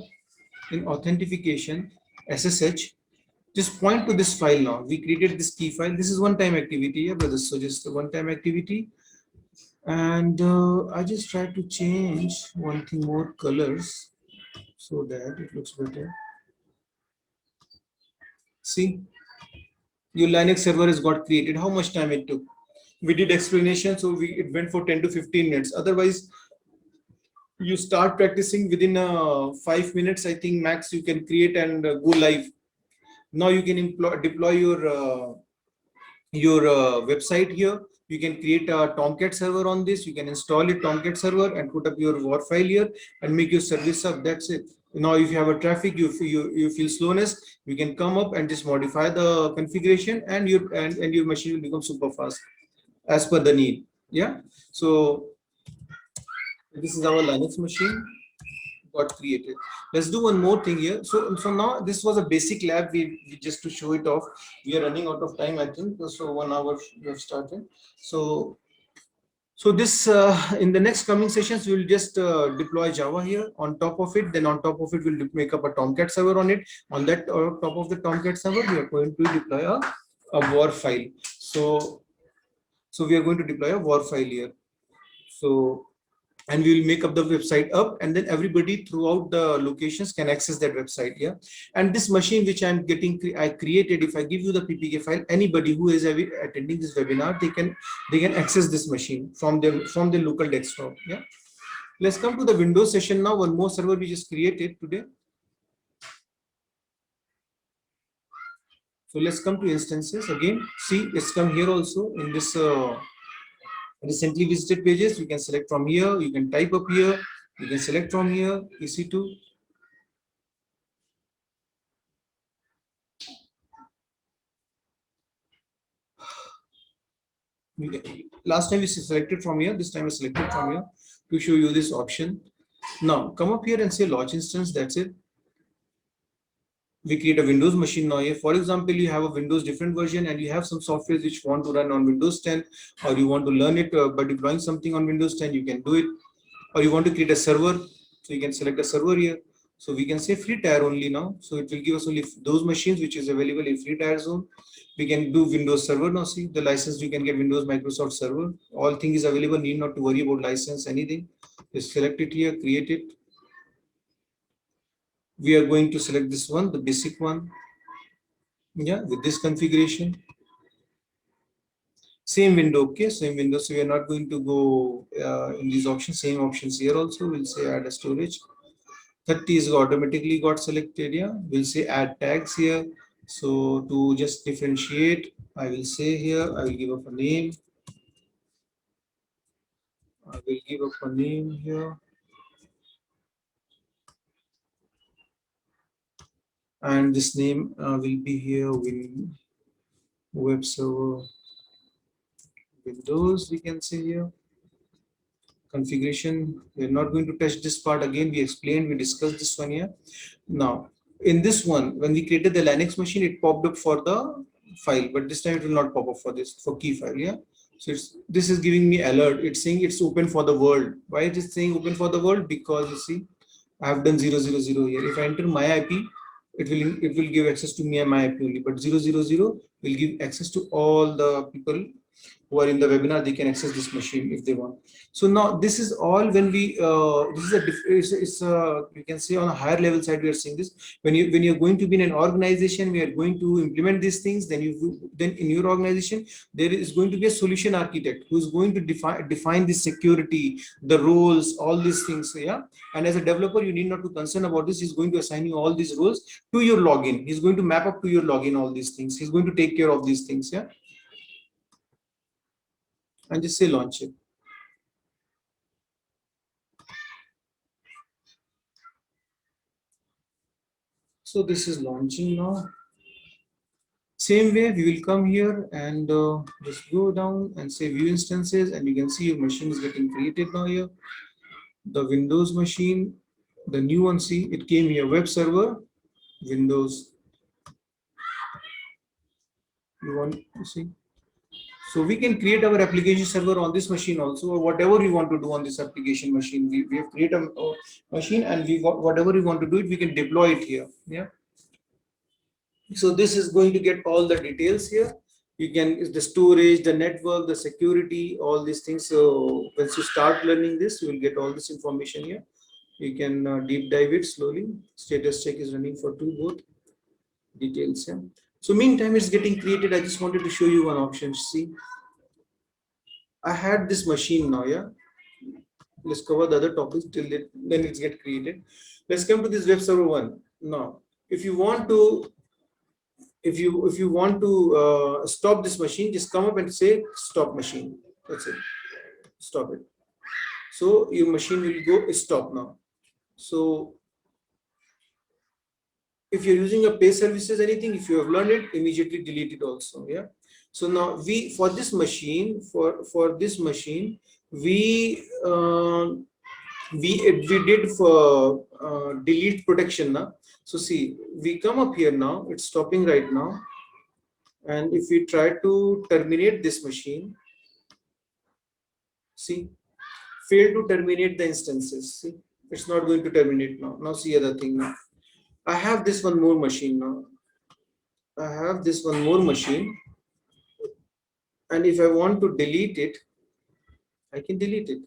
in authentication, SSH. Just point to this file now. We created this key file. This is one-time activity, yeah, brothers. So just a one-time activity. And I just try to change one thing more colors so that it looks better. See, your Linux server has got created. How much time it took? We did explanation, so it went for 10 to 15 minutes. Otherwise, you start practicing within 5 minutes. I think max you can create and go live. Now you can deploy your website here. You can create a Tomcat server on this. You can install a Tomcat server and put up your WAR file here and make your service up. That's it. Now, if you have a traffic, you feel slowness, you can come up and just modify the configuration, and your machine will become super fast as per the need. Yeah. So this is our Linux machine got created. Let's do one more thing here. So now this was a basic lab. We just to show it off. We are running out of time, I think. So 1 hour we have started. So this in the next coming sessions we will just deploy Java here on top of it. Then on top of it we'll make up a Tomcat server on it. On that top of the Tomcat server we are going to deploy a WAR file. So we are going to deploy a WAR file here. So, and we will make up the website up, and then everybody throughout the locations can access that website. Yeah. And this machine which I created, if I give you the PPK file, anybody who is attending this webinar, they can access this machine from their local desktop. Yeah. Let's come to the Windows session now. One more server we just created today. So let's come to instances again. See, it's come here also in this recently visited pages. You can select from here, you can type up here, you can select from here, EC2. Last time we selected from here, this time I selected from here to show you this option. Now come up here and say launch instance. That's it. We create a Windows machine now here. For example, you have a Windows different version and you have some software which want to run on Windows 10, or you want to learn it by deploying something on Windows 10, you can do it. Or you want to create a server, so you can select a server here. So we can say free tier only now. So it will give us only those machines which is available in free tier zone. We can do Windows server now. See the license, you can get Windows Microsoft server. All things is available, need not to worry about license, anything. Just select it here, create it. We are going to select this one, the basic one. Yeah, with this configuration. Same window, okay, same window. So we are not going to go in these options, same options here also. We'll say add a storage. 30 is automatically got selected. Yeah, we'll say add tags here. So to just differentiate, I will say here, I will give up a name. I will give up a name here. And this name will be here web server Windows, we can say here. Configuration, we're not going to touch this part again. We explained, we discussed this one here. Now, in this one, when we created the Linux machine, it popped up for the file, but this time it will not pop up for this, for key file. Yeah. So this is giving me alert. It's saying it's open for the world. Why it is saying open for the world? Because you see, I have done 000 here. If I enter my IP, it will give access to me and my IP only, but 000 will give access to all the people who are in the webinar, they can access this machine if they want. So now this is all when we this is a you can say on a higher level side we are seeing this. When you're going to be in an organization, we are going to implement these things, then in your organization there is going to be a solution architect who is going to define the security, the roles, all these things. Yeah. And as a developer, you need not to concern about this. He's going to assign you all these roles to your login. He's going to map up to your login all these things. He's going to take care of these things. Yeah. And just say launch it. So this is launching now. Same way, we will come here and just go down and say view instances, and you can see your machine is getting created now here. The Windows machine, the new one, see it came here, web server, Windows. You want to see? So we can create our application server on this machine also, or whatever we want to do on this application machine. We have created a machine, and whatever we want to do it, we can deploy it here. Yeah. So this is going to get all the details here. You can the storage, the network, the security, all these things. So once you start learning this, you will get all this information here. You can deep dive it slowly. Status check is running for both details. Yeah. So meantime, it's getting created. I just wanted to show you one option. See, I had this machine now. Yeah. Let's cover the other topics till then it's get created. Let's come to this web server one. Now, if you want to stop this machine, just come up and say stop machine. That's it. Stop it. So your machine will go stop now. So if you're using a pay services anything, if you have learned it, immediately delete it also. Yeah. So now for this machine we did for delete protection now. So see, we come up here now. It's stopping right now. And if we try to terminate this machine, see, fail to terminate the instances. See, it's not going to terminate now. Now see other thing now. I have this one more machine now. I have this one more machine. And if I want to delete it, I can delete it.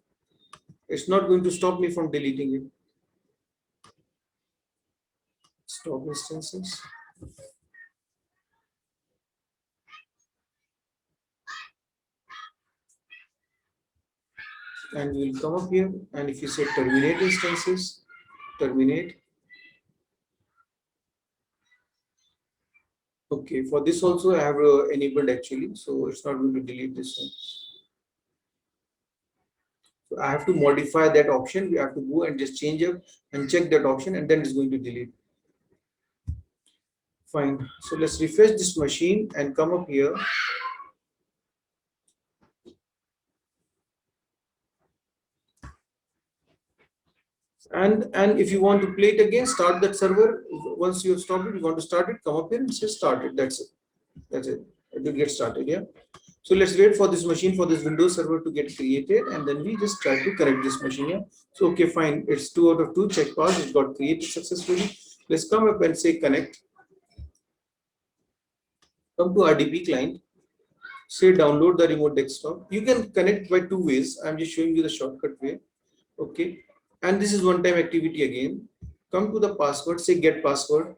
It's not going to stop me from deleting it. Stop instances. And we'll come up here, and if you say terminate instances, terminate. Okay, for this also I have enabled actually, so it's not going to delete this one. So I have to modify that option. We have to go and just change it and check that option, and then it's going to delete. Fine. So let's refresh this machine and come up here. And if you want to play it again, start that server. Once you have stopped it, you want to start it, come up here and say start it. That's it. That's it. It will get started. Yeah. So let's wait for this machine, for this Windows server to get created, and then we just try to connect this machine. Yeah. So okay, fine. It's 2 out of 2. Check pass. It got created successfully. Let's come up and say connect. Come to RDP client. Say download the remote desktop. You can connect by 2 ways. I'm just showing you the shortcut way. Okay. And this is one-time activity again. Come to the password, say get password.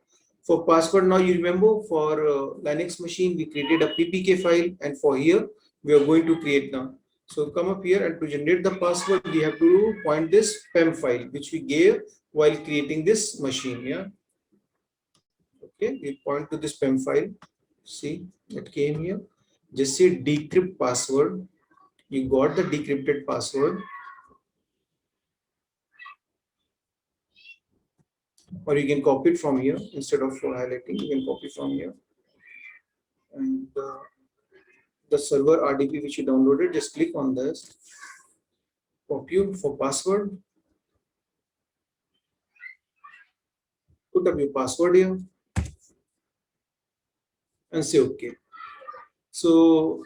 For password now, you remember for Linux machine, we created a PPK file, and for here, we are going to create now. So come up here, and to generate the password, we have to point this PEM file, which we gave while creating this machine. Yeah. Okay, we point to this PEM file. See, it came here. Just say decrypt password. You got the decrypted password. Or you can copy it from here instead of highlighting. You can copy from here, and the server RDP which you downloaded, just click on this, copy for password, put up your password here, and say okay. So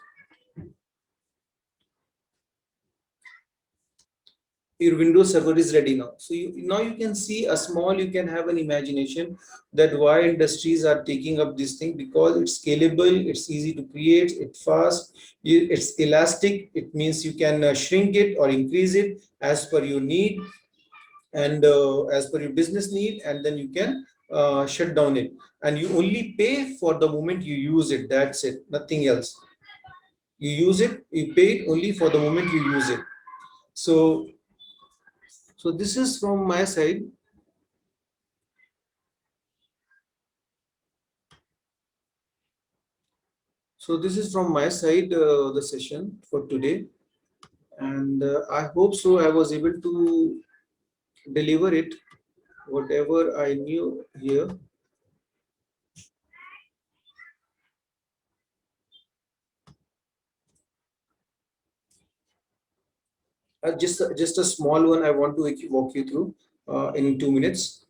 your Windows server is ready now. So now you can see a small, you can have an imagination that why industries are taking up this thing, because it's scalable, it's easy to create, it's fast, it's elastic. It means you can shrink it or increase it as per your need and as per your business need, and then you can shut down it, and you only pay for the moment you use it. That's it, nothing else. You use it, you pay it only for the moment you use it. So this is from my side. So this is from my side, the session for today, and I hope so I was able to deliver it, whatever I knew here. Just a small one I want to walk you through in 2 minutes.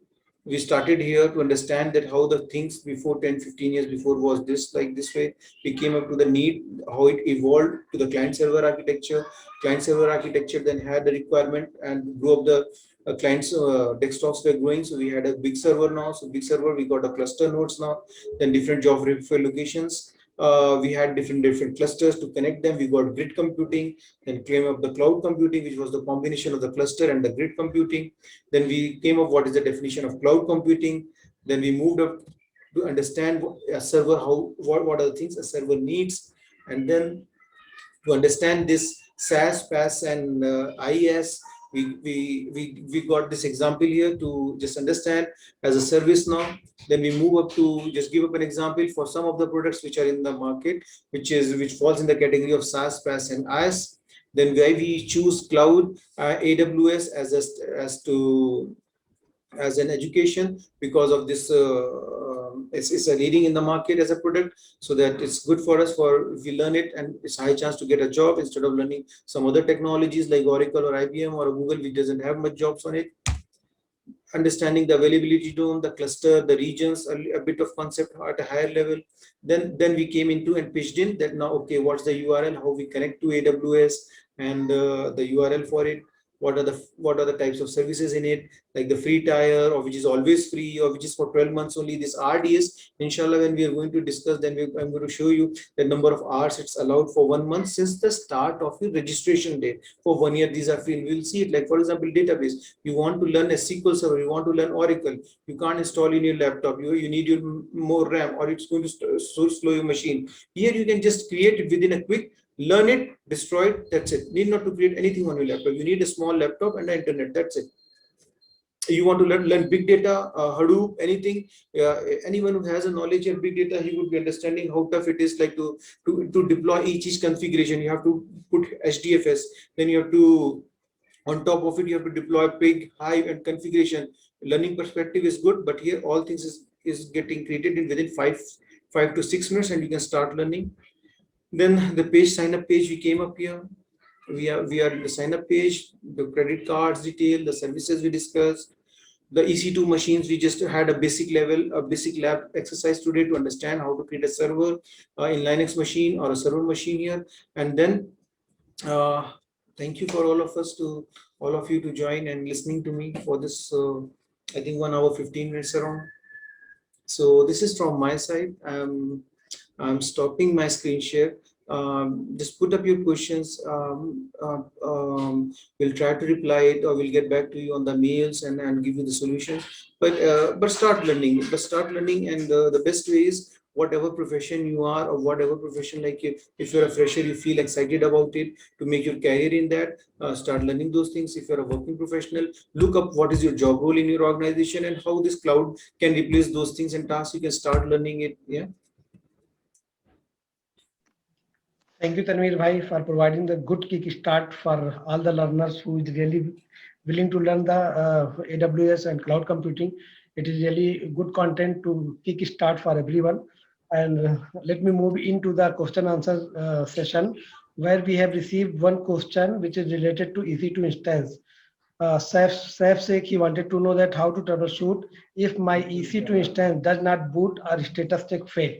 We started here to understand that how the things before 10-15 years before was this, like this way. We came up to the need, how it evolved to the client server architecture. Client server architecture then had the requirement and grew up. The clients desktops were growing, so we had a big server now. So big server, we got a cluster nodes now, then different geographical locations. We had different clusters to connect them. We got grid computing, then came up the cloud computing, which was the combination of the cluster and the grid computing. Then we came up what is the definition of cloud computing. Then we moved up to understand a server, what are the things a server needs, and then to understand this SaaS, PaaS, and IaaS. We got this example here to just understand as a service now. Then we move up to just give up an example for some of the products which are in the market, which falls in the category of SaaS, PaaS, and IaaS. Then why we choose cloud, AWS as an education, because of this it's a leading in the market as a product, so that it's good for us for if we learn it, and it's high chance to get a job instead of learning some other technologies like Oracle or IBM or Google, which doesn't have much jobs on it. Understanding the availability zone, the cluster, the regions, a bit of concept at a higher level. Then we came into and pitched in that now, okay, what's the URL, how we connect to AWS, and the URL for it. What are the types of services in it, like the free tier, or which is always free, or which is for 12 months only. This RDS, inshallah, when we are going to discuss, then I'm going to show you the number of hours it's allowed for 1 month since the start of your registration date. For 1 year, these are free. We'll see it, like for example, database. You want to learn a SQL server, you want to learn Oracle, you can't install in your laptop. You need your more RAM, or it's going to so slow your machine. Here you can just create it within a quick, learn it, destroy it, that's it. Need not to create anything on your laptop. You need a small laptop and the internet, that's it. You want to learn big data, Hadoop, anything. Anyone who has a knowledge of big data, he would be understanding how tough it is, like to deploy each configuration. You have to put HDFS, then you have to, on top of it, you have to deploy big hive and configuration. Learning perspective is good, but here all things is getting created in within 5 to 6 minutes, and you can start learning. Then the page, sign up page, we came up here. We are in the sign up page, the credit cards detail, the services we discussed, the EC2 machines. We just had a basic lab exercise today to understand how to create a server in Linux machine or a server machine here. And then thank you for all of you to join and listening to me for this I think 1 hour 15 minutes around. So this is from my side. I'm stopping my screen share. Just put up your questions. We'll try to reply it, or we'll get back to you on the mails and give you the solution. But start learning. And the best way is, whatever profession you are, or whatever profession, like if you're a fresher, you feel excited about it to make your career in that, start learning those things. If you're a working professional, look up what is your job role in your organization and how this cloud can replace those things and tasks. You can start learning it. Yeah. Thank you, Tanweer Bhai, for providing the good kickstart for all the learners who is really willing to learn the AWS and cloud computing. It is really good content to kickstart for everyone. And let me move into the question answer session, where we have received one question which is related to EC2 instance. Saif Sheikh, he wanted to know that how to troubleshoot if my EC2 instance does not boot or status check fail.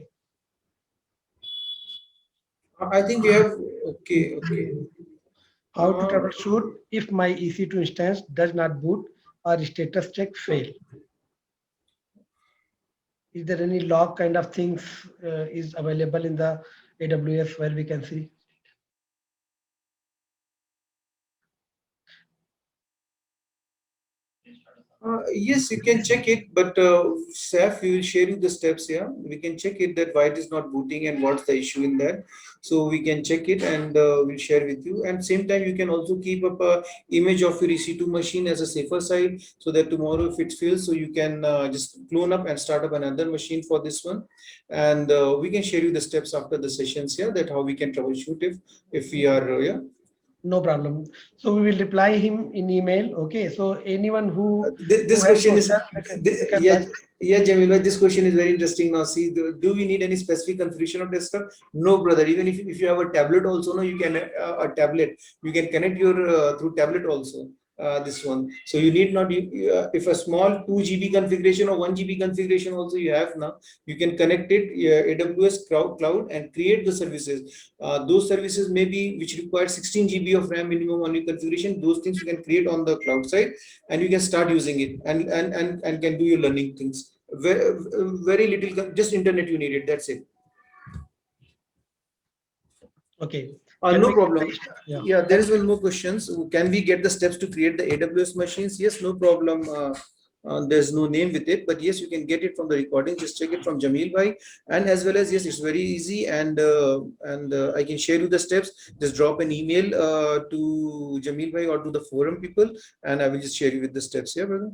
I think we have, okay. How to troubleshoot if my EC2 instance does not boot or status check fail? Is there any log kind of things is available in the AWS where we can see? Yes, you can check it, but Saf, we will share you the steps here. We can check it that why it is not booting and what's the issue in that. So we can check it and we'll share with you. And same time, you can also keep up a image of your EC2 machine as a safer side, so that tomorrow if it fails, so you can just clone up and start up another machine for this one. And we can share you the steps after the sessions here, that how we can troubleshoot if we are yeah. No problem. So we will reply him in email. Okay. So anyone who This has question is, questions, they can yeah, write. yeah, Jamila, this question is very interesting. Now, see, do we need any specific configuration of desktop? No, brother. Even if you have a tablet also, no, you can a tablet. You can connect your through tablet also. This one. So you need not if a small 2 GB configuration or 1 GB configuration also you have now, you can connect it AWS cloud and create the services. Those services maybe which require 16 GB of RAM minimum on your configuration. Those things you can create on the cloud side, and you can start using it and can do your learning things. Very little, just internet you need it. That's it. Okay. Can No we problem. yeah. Yeah, there is one more questions. Can we get the steps to create the AWS machines? Yes, no problem. There's no name with it, but yes, you can get it from the recording. Just check it from Jamil bhai, and as well as yes, it's very easy, and I can share you the steps. Just drop an email to Jamil bhai or to the forum people, and I will just share you with the steps. Yeah, brother.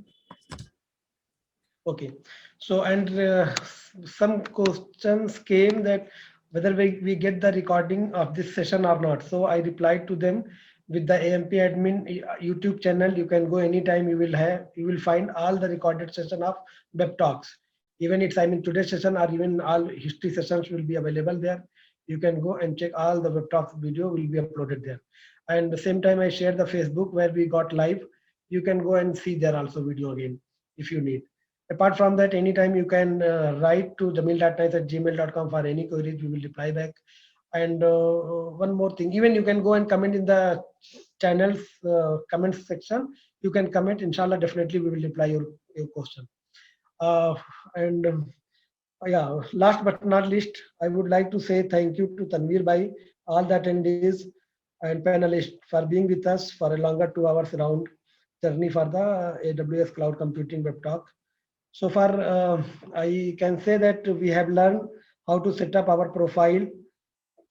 Okay. So, and some questions came that whether we get the recording of this session or not. So I replied to them with the AMP admin YouTube channel. You can go anytime. You will find all the recorded session of web talks. Even it's, I mean, today's session or even all history sessions will be available there. You can go and check all the web talks video will be uploaded there. And the same time I share the Facebook where we got live. You can go and see there also video again if you need. Apart from that, anytime you can write to jamil.nice@gmail.com for any queries, we will reply back. And one more thing, even you can go and comment in the channel's comments section. You can comment, inshallah, definitely we will reply your question. And yeah, last but not least, I would like to say thank you to Tanweer Bhai, all the attendees and panelists for being with us for a longer 2 hours round journey for the AWS Cloud Computing Web Talk. So far, I can say that we have learned how to set up our profile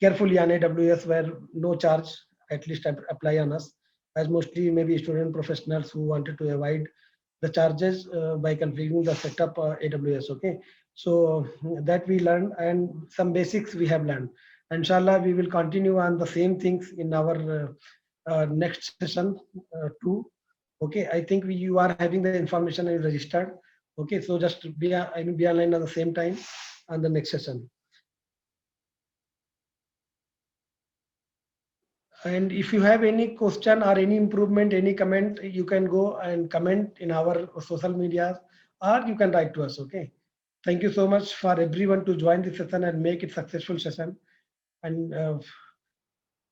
carefully on AWS where no charge at least apply on us, as mostly maybe student professionals who wanted to avoid the charges by configuring the setup AWS. Okay, so that we learned, and some basics we have learned. Inshallah, we will continue on the same things in our next session too. Okay, I think you are having the information and registered. Okay, so just be I mean be online at the same time on the next session. And if you have any question or any improvement, any comment, you can go and comment in our social media, or you can write to us. Okay. Thank you so much for everyone to join this session and make it successful session. And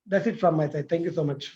that's it from my side. Thank you so much.